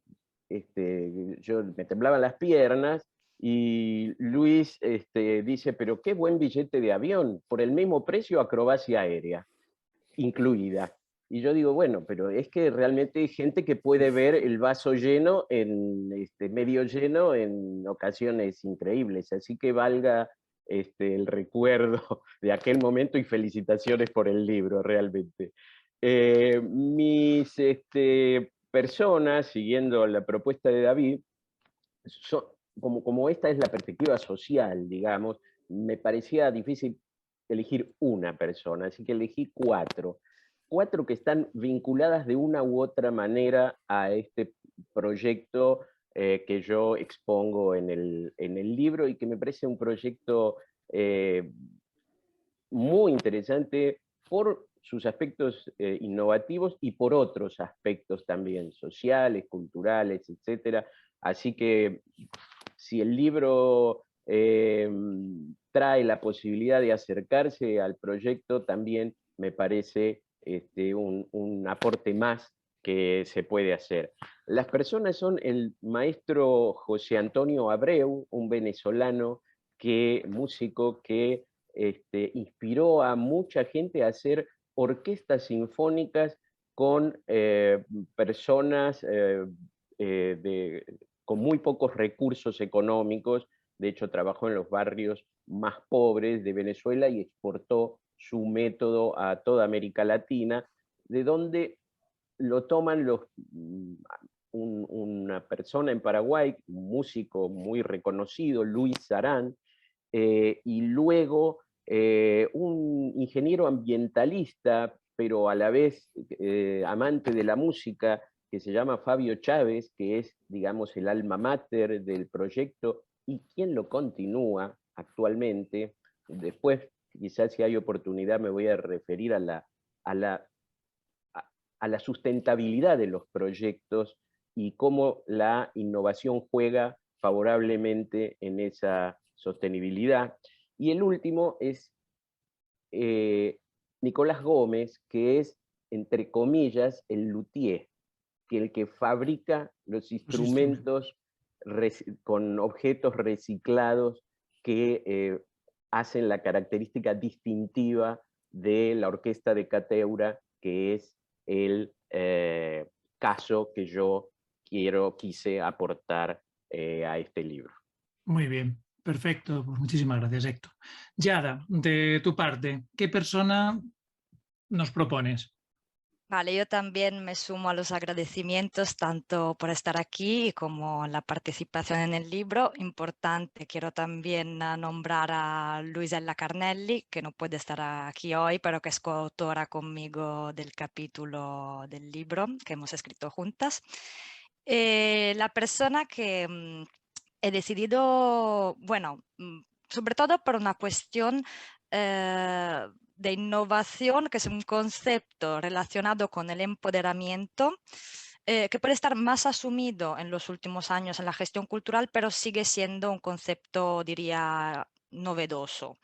yo me temblaban las piernas, y Luis dice, pero qué buen billete de avión, por el mismo precio acrobacia aérea, incluida. Y yo digo, bueno, pero es que realmente hay gente que puede ver el vaso lleno, medio lleno, en ocasiones increíbles, así que valga el recuerdo de aquel momento, y felicitaciones por el libro, realmente. Mis personas, siguiendo la propuesta de David, como esta es la perspectiva social, digamos, me parecía difícil elegir una persona, así que elegí cuatro que están vinculadas de una u otra manera a este proyecto que yo expongo en el libro, y que me parece un proyecto muy interesante por sus aspectos innovativos y por otros aspectos también, sociales, culturales, etc. Así que si el libro trae la posibilidad de acercarse al proyecto, también me parece un aporte más que se puede hacer. Las personas son el maestro José Antonio Abreu, un venezolano músico que inspiró a mucha gente a hacer orquestas sinfónicas con personas con muy pocos recursos económicos. De hecho, trabajó en los barrios más pobres de Venezuela y exportó su método a toda América Latina, de donde lo toman una persona en Paraguay, un músico muy reconocido, Luis Sarán, y luego un ingeniero ambientalista, pero a la vez amante de la música, que se llama Fabio Chávez, que es, digamos, el alma mater del proyecto y quien lo continúa actualmente. Después, quizás si hay oportunidad, me voy a referir a la sustentabilidad de los proyectos y cómo la innovación juega favorablemente en esa sostenibilidad. Y el último es Nicolás Gómez, que es, entre comillas, el luthier, el que fabrica los instrumentos con objetos reciclados que hacen la característica distintiva de la orquesta de Cateura, que es el caso que yo quise aportar a este libro. Muy bien, perfecto. Pues muchísimas gracias, Héctor. Yada, de tu parte, ¿qué persona nos propones? Vale, yo también me sumo a los agradecimientos tanto por estar aquí como la participación en el libro. Importante, quiero también nombrar a Luisella Carnelli, que no puede estar aquí hoy, pero que es coautora conmigo del capítulo del libro que hemos escrito juntas. La persona que he decidido, bueno, sobre todo por una cuestión de innovación, que es un concepto relacionado con el empoderamiento, que puede estar más asumido en los últimos años en la gestión cultural, pero sigue siendo un concepto, diría, novedoso.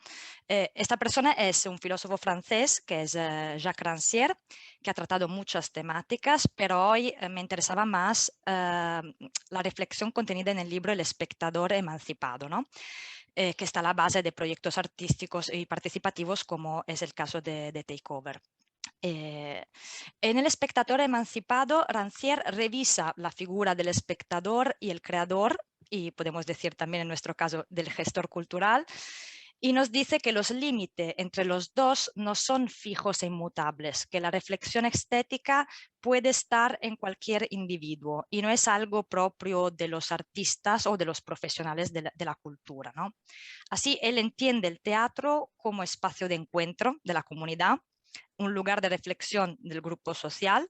Esta persona es un filósofo francés que es Jacques Rancière, que ha tratado muchas temáticas, pero hoy me interesaba más la reflexión contenida en el libro El espectador emancipado, ¿no? Que está a la base de proyectos artísticos y participativos, como es el caso de Takeover. En El espectador emancipado, Rancière revisa la figura del espectador y el creador, y podemos decir también en nuestro caso del gestor cultural, y nos dice que los límites entre los dos no son fijos e inmutables, que la reflexión estética puede estar en cualquier individuo y no es algo propio de los artistas o de los profesionales de la cultura, ¿no? Así, él entiende el teatro como espacio de encuentro de la comunidad, un lugar de reflexión del grupo social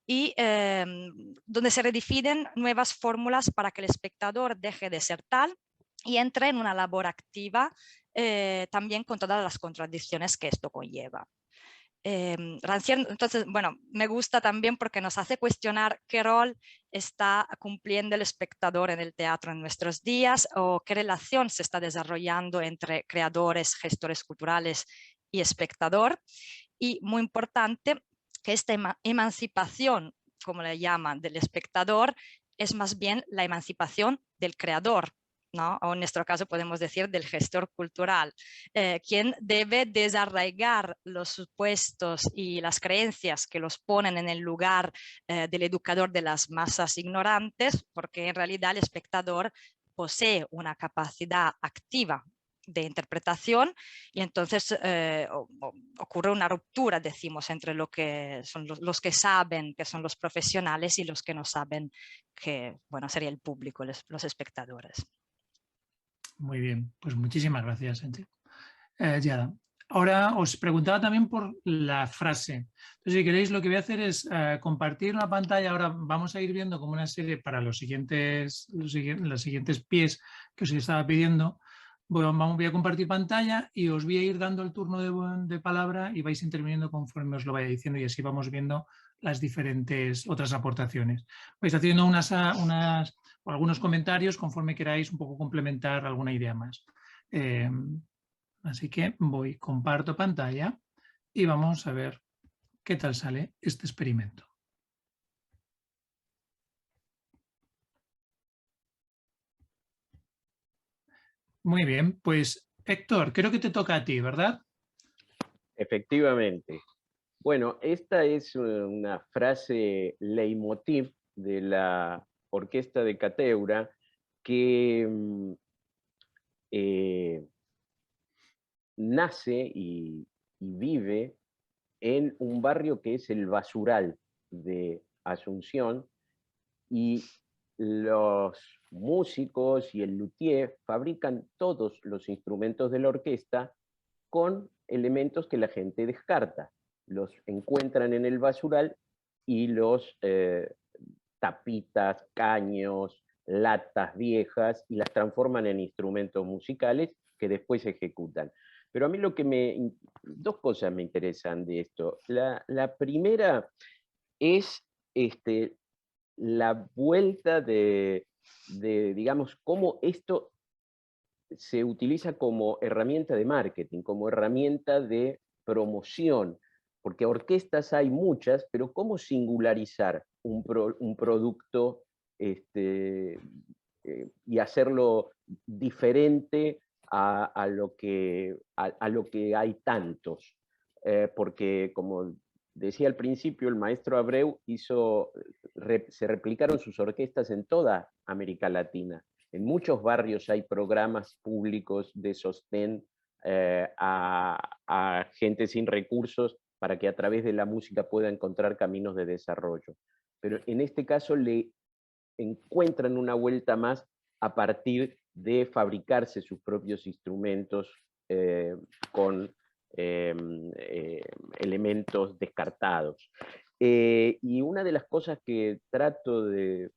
y donde se redefinen nuevas fórmulas para que el espectador deje de ser tal y entre en una labor activa, también con todas las contradicciones que esto conlleva. Rancière, entonces, bueno, me gusta también porque nos hace cuestionar qué rol está cumpliendo el espectador en el teatro en nuestros días o qué relación se está desarrollando entre creadores, gestores culturales y espectador. Y muy importante que esta emancipación, como le llaman, del espectador, es más bien la emancipación del creador, ¿no? O en nuestro caso podemos decir del gestor cultural, quien debe desarraigar los supuestos y las creencias que los ponen en el lugar del educador de las masas ignorantes, porque en realidad el espectador posee una capacidad activa de interpretación y entonces ocurre una ruptura, decimos, entre lo que son los que saben, que son los profesionales, y los que no saben, que bueno, sería el público, los espectadores. Muy bien, pues muchísimas gracias, Yada. Ahora os preguntaba también por la frase. Entonces, si queréis, lo que voy a hacer es compartir una pantalla. Ahora vamos a ir viendo como una serie para los siguientes pies que os estaba pidiendo. Voy a compartir pantalla y os voy a ir dando el turno de palabra y vais interviniendo conforme os lo vaya diciendo y así vamos viendo las diferentes otras aportaciones. Vais haciendo algunos comentarios conforme queráis un poco complementar alguna idea más. Así que comparto pantalla y vamos a ver qué tal sale este experimento. Muy bien, pues Héctor, creo que te toca a ti, ¿verdad? Efectivamente. Bueno, esta es una frase leitmotiv de la Orquesta de Cateura que nace y vive en un barrio que es el Basural de Asunción, y los músicos y el luthier fabrican todos los instrumentos de la orquesta con elementos que la gente descarta. Los encuentran en el basural y los tapitas, caños, latas viejas, y las transforman en instrumentos musicales que después se ejecutan. Pero a mí dos cosas me interesan de esto. La primera es la vuelta de, digamos, cómo esto se utiliza como herramienta de marketing, como herramienta de promoción, porque orquestas hay muchas, pero ¿cómo singularizar un producto y hacerlo diferente a lo que hay tantos? Porque, como decía al principio, el maestro Abreu se replicaron sus orquestas en toda América Latina. En muchos barrios hay programas públicos de sostén a gente sin recursos para que a través de la música pueda encontrar caminos de desarrollo. Pero en este caso le encuentran una vuelta más a partir de fabricarse sus propios instrumentos con elementos descartados. Y una de las cosas que trato de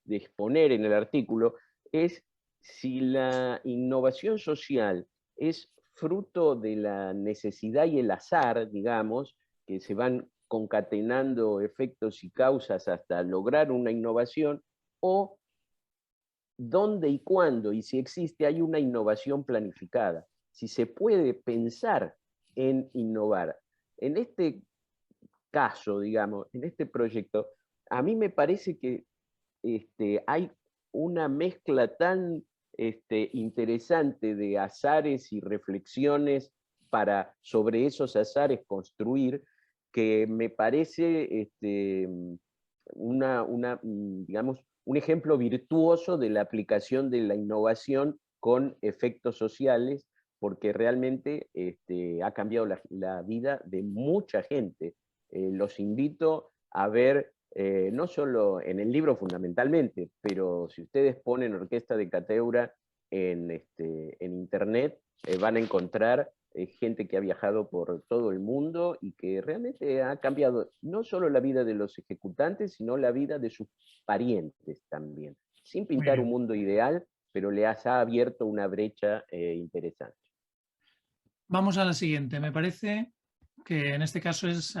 exponer en el artículo es si la innovación social es fruto de la necesidad y el azar, digamos, que se van concatenando efectos y causas hasta lograr una innovación, o dónde y cuándo, y si existe, hay una innovación planificada. Si se puede pensar en innovar. En este caso, digamos, en este proyecto, a mí me parece que hay una mezcla tan interesante de azares y reflexiones para sobre esos azares construir, que me parece digamos, un ejemplo virtuoso de la aplicación de la innovación con efectos sociales, porque realmente ha cambiado la vida de mucha gente. Los invito a ver, no solo en el libro fundamentalmente, pero si ustedes ponen Orquesta de Cateura en internet, van a encontrar gente que ha viajado por todo el mundo y que realmente ha cambiado no solo la vida de los ejecutantes, sino la vida de sus parientes también, sin pintar un mundo ideal, pero les ha abierto una brecha interesante. Vamos a la siguiente. Me parece que en este caso es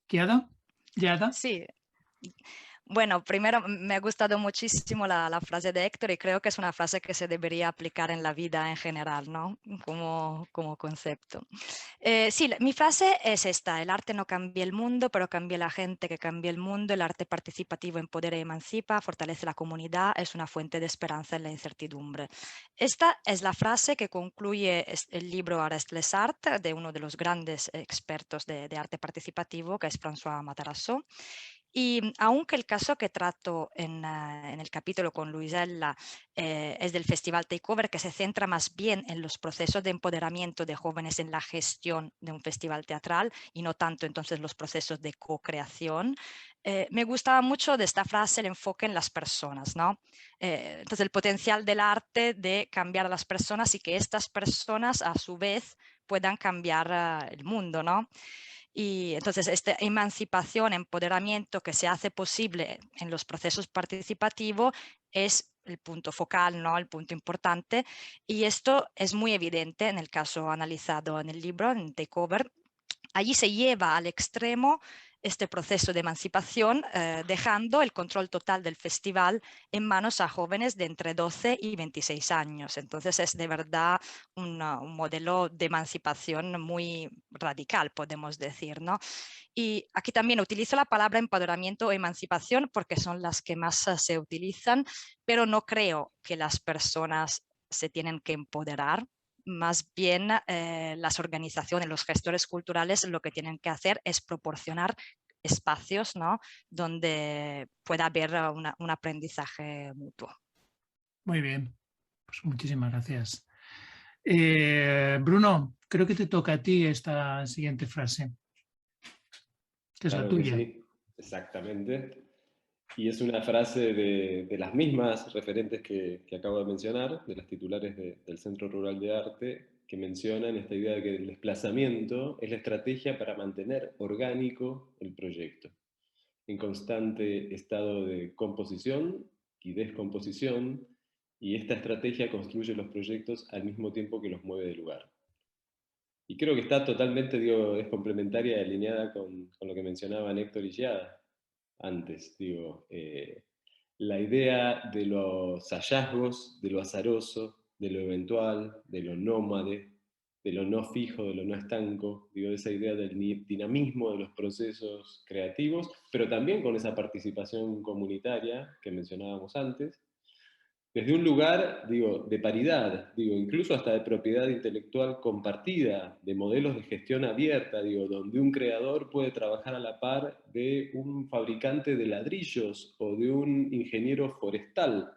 ¿Giada? ¿Giada? Sí. Bueno, primero me ha gustado muchísimo la frase de Héctor, y creo que es una frase que se debería aplicar en la vida en general, ¿no? Como concepto. Sí, mi frase es esta: el arte no cambia el mundo, pero cambia la gente que cambia el mundo. El arte participativo empodera y emancipa, fortalece la comunidad, es una fuente de esperanza en la incertidumbre. Esta es la frase que concluye el libro Arrest les Arts, de uno de los grandes expertos de arte participativo, que es François Matarazzo. Y aunque el caso que trato en el capítulo con Luisella es del Festival Takeover, que se centra más bien en los procesos de empoderamiento de jóvenes en la gestión de un festival teatral y no tanto entonces los procesos de co-creación, me gustaba mucho de esta frase el enfoque en las personas, ¿no? Entonces el potencial del arte de cambiar a las personas y que estas personas a su vez puedan cambiar el mundo, ¿no? Y entonces esta emancipación, empoderamiento que se hace posible en los procesos participativos es el punto focal, ¿no? El punto importante, y esto es muy evidente en el caso analizado en el libro, en Takeover. Allí se lleva al extremo este proceso de emancipación, dejando el control total del festival en manos a jóvenes de entre 12 y 26 años. Entonces es de verdad un modelo de emancipación muy radical, podemos decir, ¿no? Y aquí también utilizo la palabra empoderamiento o emancipación porque son las que más se utilizan, pero no creo que las personas se tienen que empoderar. Más bien las organizaciones, los gestores culturales lo que tienen que hacer es proporcionar espacios, ¿no?, donde pueda haber un aprendizaje mutuo. Muy bien, pues muchísimas gracias. Bruno, creo que te toca a ti esta siguiente frase, que es la Claro que tuya. sí, exactamente. Y es una frase de las mismas referentes que acabo de mencionar, de las titulares del Centro Rural de Arte, que mencionan esta idea de que el desplazamiento es la estrategia para mantener orgánico el proyecto, en constante estado de composición y descomposición, y esta estrategia construye los proyectos al mismo tiempo que los mueve de lugar. Y creo que está totalmente, digo, es complementaria y alineada con lo que mencionaban Héctor y Giada antes, digo, la idea de los hallazgos, de lo azaroso, de lo eventual, de lo nómade, de lo no fijo, de lo no estanco, digo, esa idea del dinamismo de los procesos creativos, pero también con esa participación comunitaria que mencionábamos antes, desde un lugar, digo, de paridad, digo, incluso hasta de propiedad intelectual compartida, de modelos de gestión abierta, digo, donde un creador puede trabajar a la par de un fabricante de ladrillos o de un ingeniero forestal,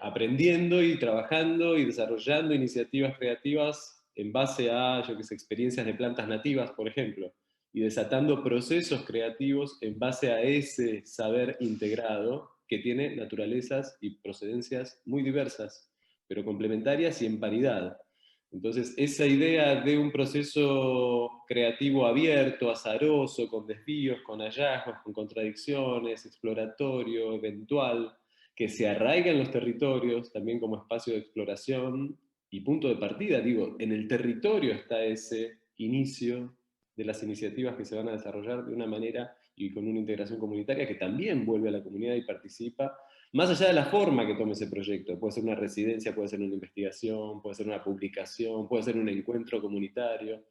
aprendiendo y trabajando y desarrollando iniciativas creativas en base a, yo qué sé, experiencias de plantas nativas, por ejemplo, y desatando procesos creativos en base a ese saber integrado que tiene naturalezas y procedencias muy diversas, pero complementarias y en paridad. Entonces, esa idea de un proceso creativo abierto, azaroso, con desvíos, con hallazgos, con contradicciones, exploratorio, eventual, que se arraiga en los territorios también como espacio de exploración y punto de partida. Digo, en el territorio está ese inicio de las iniciativas que se van a desarrollar de una manera y con una integración comunitaria que también vuelve a la comunidad y participa, más allá de la forma que tome ese proyecto. Puede ser una residencia, puede ser una investigación, puede ser una publicación, puede ser un encuentro comunitario,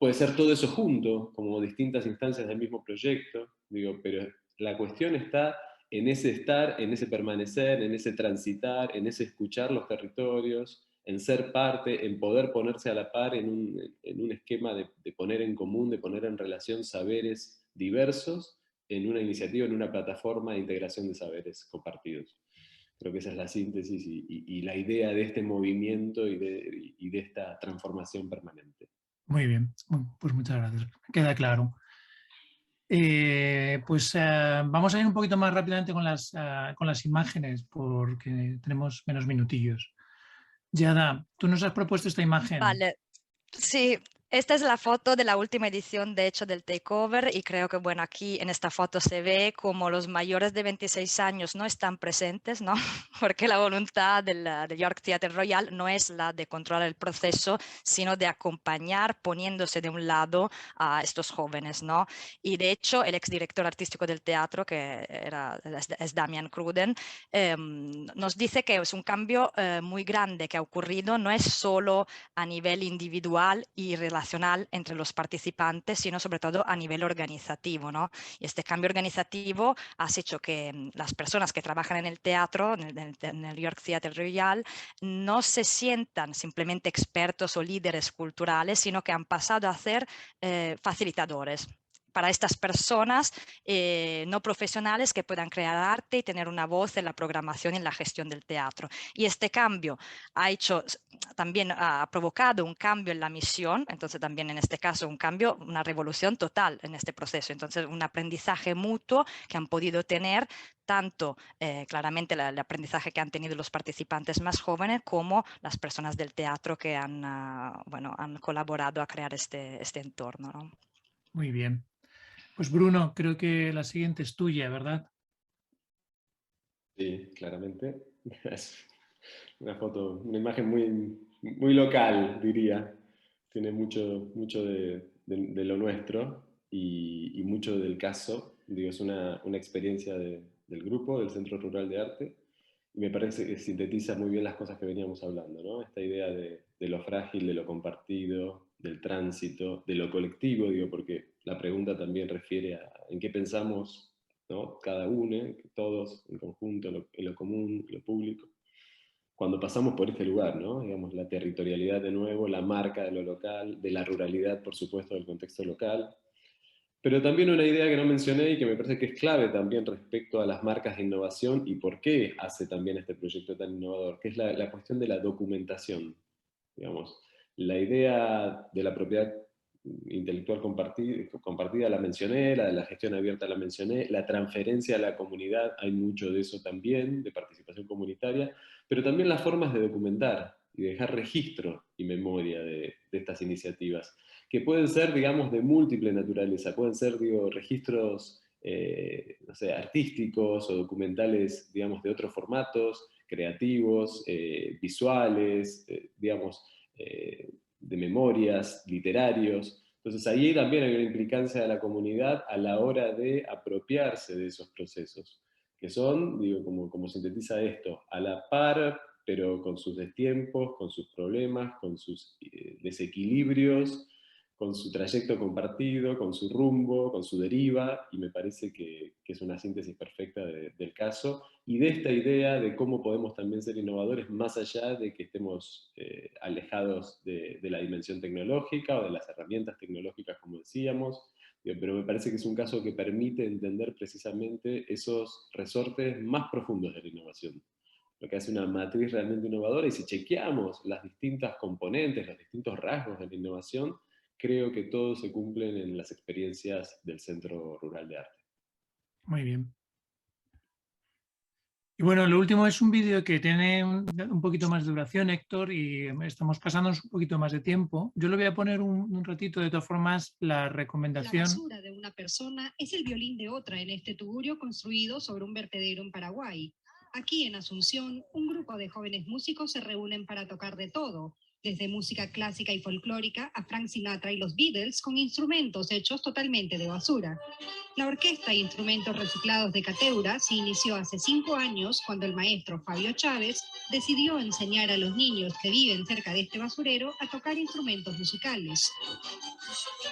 puede ser todo eso junto, como distintas instancias del mismo proyecto, digo, pero la cuestión está en ese estar, en ese permanecer, en ese transitar, en ese escuchar los territorios, en ser parte, en poder ponerse a la par en un esquema de poner en común, de poner en relación saberes diversos en una iniciativa, en una plataforma de integración de saberes compartidos. Creo que esa es la síntesis y la idea de este movimiento y de esta transformación permanente. Muy bien, pues muchas gracias. Queda claro. Vamos a ir un poquito más rápidamente con las imágenes porque tenemos menos minutillos. Giada, tú nos has propuesto esta imagen. Vale, sí. Esta es la foto de la última edición, de hecho, del Takeover, y creo que, bueno, aquí en esta foto se ve como los mayores de 26 años no están presentes, ¿no? Porque la voluntad del York Theatre Royal no es la de controlar el proceso, sino de acompañar, poniéndose de un lado a estos jóvenes, ¿no? Y de hecho, el exdirector artístico del teatro, que es Damian Cruden, nos dice que es un cambio muy grande que ha ocurrido, no es solo a nivel individual y relacional entre los participantes, sino sobre todo a nivel organizativo, ¿no? Y este cambio organizativo ha hecho que las personas que trabajan en el teatro, en el York Theatre Royal, no se sientan simplemente expertos o líderes culturales, sino que han pasado a ser facilitadores para estas personas no profesionales que puedan crear arte y tener una voz en la programación y en la gestión del teatro. Y este cambio ha provocado un cambio en la misión, entonces también en este caso un cambio, una revolución total en este proceso. Entonces un aprendizaje mutuo que han podido tener tanto claramente el aprendizaje que han tenido los participantes más jóvenes como las personas del teatro que han colaborado a crear este entorno, ¿no? Muy bien. Pues Bruno, creo que la siguiente es tuya, ¿verdad? Sí, claramente. Es una foto, una imagen muy local, diría. Tiene mucho de lo nuestro. y mucho del caso, digo, es una experiencia del grupo, del Centro Rural de Arte, y me parece que sintetiza muy bien las cosas que veníamos hablando, ¿no? Esta idea de lo frágil, de lo compartido, del tránsito, de lo colectivo, digo, porque la pregunta también refiere a en qué pensamos, ¿no? Cada uno, todos en conjunto, en lo común, en lo público. Cuando pasamos por este lugar, ¿no? Digamos, la territorialidad de nuevo, la marca de lo local, de la ruralidad, por supuesto, del contexto local, pero también una idea que no mencioné y que me parece que es clave también respecto a las marcas de innovación y por qué hace también este proyecto tan innovador, que es la cuestión de la documentación. Digamos, la idea de la propiedad intelectual compartida la mencioné, la de la gestión abierta la mencioné, la transferencia a la comunidad, hay mucho de eso también, de participación comunitaria, pero también las formas de documentar y dejar registro y memoria de estas iniciativas, que pueden ser, digamos, de múltiple naturaleza, pueden ser, digo, registros, no sé, artísticos o documentales, digamos, de otros formatos, creativos, visuales, digamos, de memorias, literarios. Entonces ahí también hay una implicancia de la comunidad a la hora de apropiarse de esos procesos, que son, digo, como sintetiza esto, a la par, pero con sus destiempos, con sus problemas, con sus desequilibrios, con su trayecto compartido, con su rumbo, con su deriva, y me parece que es una síntesis perfecta del caso, y de esta idea de cómo podemos también ser innovadores más allá de que estemos alejados de la dimensión tecnológica o de las herramientas tecnológicas, como decíamos, pero me parece que es un caso que permite entender precisamente esos resortes más profundos de la innovación, lo que hace una matriz realmente innovadora, y si chequeamos las distintas componentes, los distintos rasgos de la innovación, creo que todos se cumplen en las experiencias del Centro Rural de Arte. Muy bien. Y bueno, lo último es un vídeo que tiene un poquito más de duración, Héctor, y estamos pasándonos un poquito más de tiempo. Yo le voy a poner un ratito, de todas formas, la recomendación. La basura de una persona es el violín de otra en este tugurio construido sobre un vertedero en Paraguay. Aquí en Asunción, un grupo de jóvenes músicos se reúnen para tocar de todo, desde música clásica y folclórica a Frank Sinatra y los Beatles, con instrumentos hechos totalmente de basura. La orquesta e instrumentos reciclados de Cateura se inició hace 5 años cuando el maestro Fabio Chávez decidió enseñar a los niños que viven cerca de este basurero a tocar instrumentos musicales.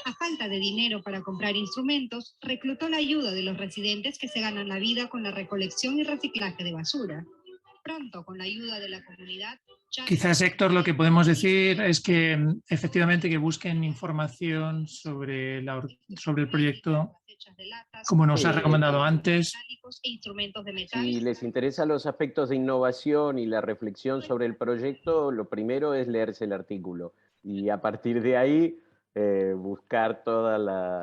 A falta de dinero para comprar instrumentos, reclutó la ayuda de los residentes que se ganan la vida con la recolección y reciclaje de basura. Pronto, con la ayuda de la comunidad... Quizás, Héctor, lo que podemos decir es que efectivamente que busquen información sobre el proyecto, como nos ha recomendado antes. Si les interesan los aspectos de innovación y la reflexión sobre el proyecto, lo primero es leerse el artículo y a partir de ahí buscar toda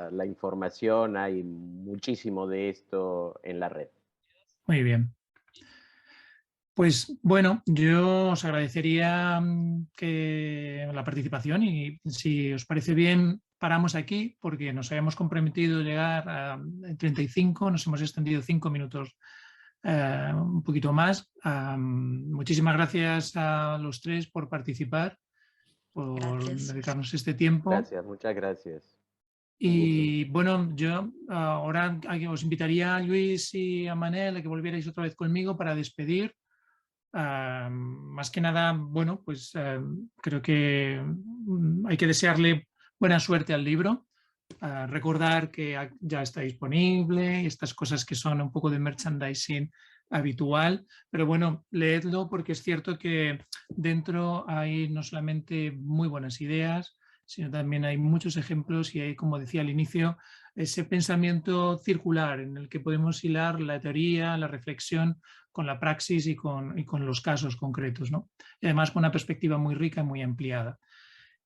la información. Hay muchísimo de esto en la red. Muy bien. Pues bueno, yo os agradecería la participación y si os parece bien paramos aquí porque nos habíamos comprometido a llegar a 35, nos hemos extendido 5 minutos, un poquito más. Muchísimas gracias a los tres por participar, por dedicarnos este tiempo. Gracias, muchas gracias. Y bueno, yo ahora os invitaría a Luis y a Manel a que volvierais otra vez conmigo para despedir. Más que nada, bueno, pues creo que hay que desearle buena suerte al libro, recordar que ya está disponible, estas cosas que son un poco de merchandising habitual, pero bueno, leedlo porque es cierto que dentro hay no solamente muy buenas ideas, sino también hay muchos ejemplos y hay, como decía al inicio, ese pensamiento circular en el que podemos hilar la teoría, la reflexión con la praxis y con los casos concretos, ¿no? Y además con una perspectiva muy rica y muy ampliada.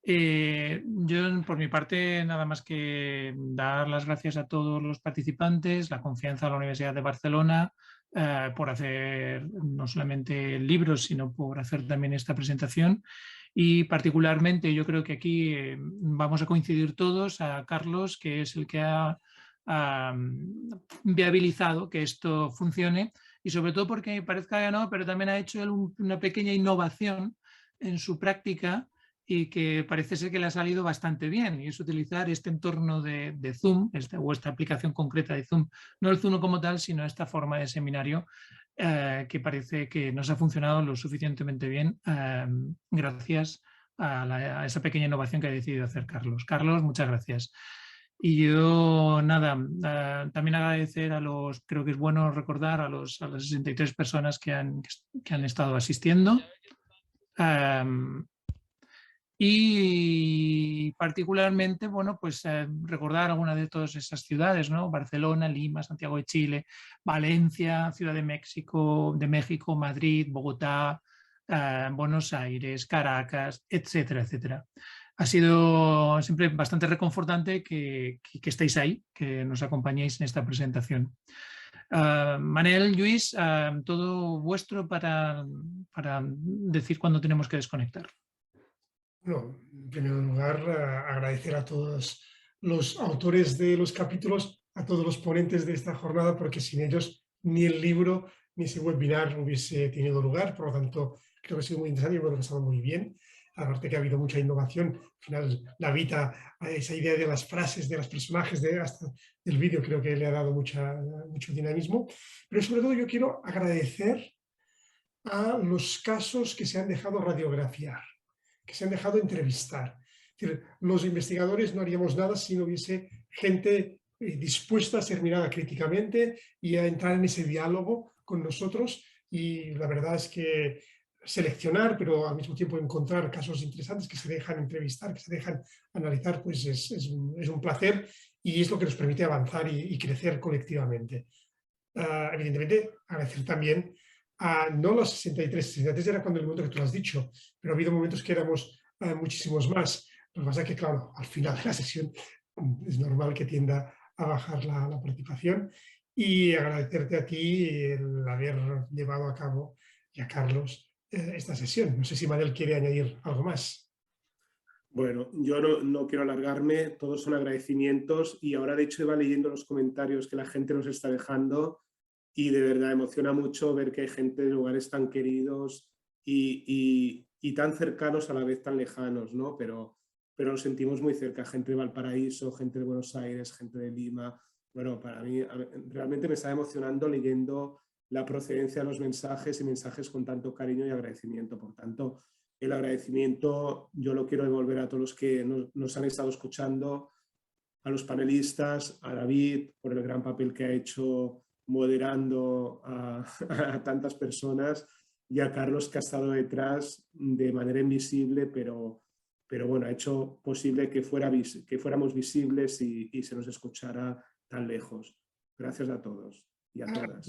Yo, por mi parte, nada más que dar las gracias a todos los participantes, la confianza a la Universidad de Barcelona por hacer no solamente libros, sino por hacer también esta presentación. Y particularmente yo creo que aquí vamos a coincidir todos a Carlos, que es el que ha viabilizado que esto funcione, y sobre todo porque parezca que no, pero también ha hecho él una pequeña innovación en su práctica y que parece ser que le ha salido bastante bien, y es utilizar este entorno de Zoom, o esta aplicación concreta de Zoom, no el Zoom como tal, sino esta forma de seminario que parece que nos ha funcionado lo suficientemente bien gracias a esa pequeña innovación que ha decidido hacer Carlos. Carlos, muchas gracias. Y yo, nada, también agradecer creo que es bueno recordar a las 63 personas que han estado asistiendo. Y particularmente, bueno, pues recordar algunas de todas esas ciudades, ¿no? Barcelona, Lima, Santiago de Chile, Valencia, Ciudad de México, Madrid, Bogotá, Buenos Aires, Caracas, etcétera, etcétera. Ha sido siempre bastante reconfortante que estéis ahí, que nos acompañéis en esta presentación. Manel, Lluís, todo vuestro para decir cuándo tenemos que desconectar. Bueno, en primer lugar, agradecer a todos los autores de los capítulos, a todos los ponentes de esta jornada, porque sin ellos ni el libro ni ese webinar hubiese tenido lugar. Por lo tanto, creo que ha sido muy interesante y me lo he pasado muy bien. Aparte que ha habido mucha innovación. Al final, David, esa idea de las frases, de los personajes, hasta del vídeo, creo que le ha dado mucho dinamismo. Pero sobre todo yo quiero agradecer a los casos que se han dejado radiografiar, que se han dejado entrevistar. Es decir, los investigadores no haríamos nada si no hubiese gente dispuesta a ser mirada críticamente y a entrar en ese diálogo con nosotros, y la verdad es que seleccionar, pero al mismo tiempo encontrar casos interesantes que se dejan entrevistar, que se dejan analizar, pues es un placer, y es lo que nos permite avanzar y crecer colectivamente. Evidentemente, agradecer también no los 63 era cuando el momento que tú lo has dicho, pero ha habido momentos que éramos muchísimos más. Lo que pasa es que, claro, al final de la sesión es normal que tienda a bajar la participación, y agradecerte a ti el haber llevado a cabo, y a Carlos, esta sesión. No sé si Manel quiere añadir algo más. Bueno, yo no quiero alargarme, todos son agradecimientos, y ahora de hecho iba leyendo los comentarios que la gente nos está dejando, y de verdad emociona mucho ver que hay gente de lugares tan queridos y tan cercanos a la vez tan lejanos, ¿no? Pero nos sentimos muy cerca, gente de Valparaíso, gente de Buenos Aires, gente de Lima. Bueno, para mí realmente me está emocionando leyendo la procedencia de los mensajes, y mensajes con tanto cariño y agradecimiento. Por tanto, el agradecimiento yo lo quiero devolver a todos los que nos han estado escuchando, a los panelistas, a David por el gran papel que ha hecho moderando a tantas personas, y a Carlos, que ha estado detrás de manera invisible, pero bueno, ha hecho posible que fuéramos visibles y se nos escuchara tan lejos. Gracias a todos y a todas.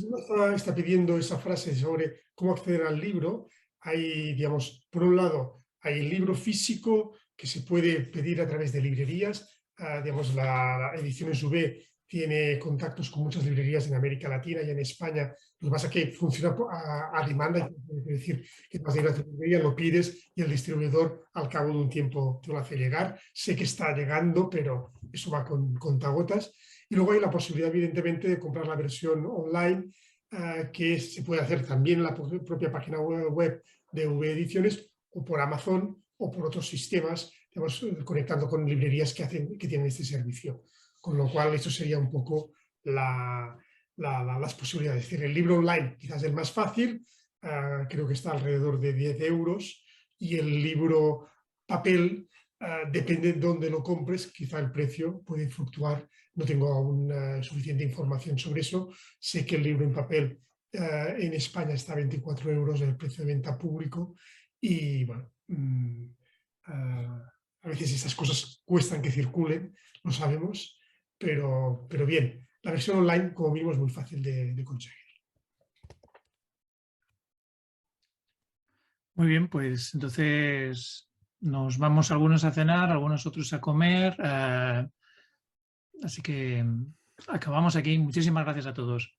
Está pidiendo esa frase sobre cómo acceder al libro. Hay, digamos, por un lado, hay el libro físico que se puede pedir a través de librerías. Digamos, la edición SUB tiene contactos con muchas librerías en América Latina y en España. Lo que pasa es que funciona a demanda, es decir, que vas a ir a tu librería, lo pides y el distribuidor al cabo de un tiempo te lo hace llegar. Sé que está llegando, pero eso va con contagotas. Y luego hay la posibilidad, evidentemente, de comprar la versión online, que se puede hacer también en la propia página web de V Ediciones, o por Amazon, o por otros sistemas, digamos, conectando con librerías que tienen este servicio. Con lo cual, eso sería un poco las posibilidades. Es decir, el libro online quizás es el más fácil, creo que está alrededor de 10 euros, y el libro papel, depende de dónde lo compres, quizá el precio puede fluctuar. No tengo aún suficiente información sobre eso. Sé que el libro en papel en España está a 24 euros el precio de venta público, y bueno, a veces esas cosas cuestan que circulen, lo sabemos, pero bien, la versión online como mínimo es muy fácil de conseguir. Muy bien, pues entonces nos vamos algunos a cenar, algunos otros a comer, así que acabamos aquí. Muchísimas gracias a todos.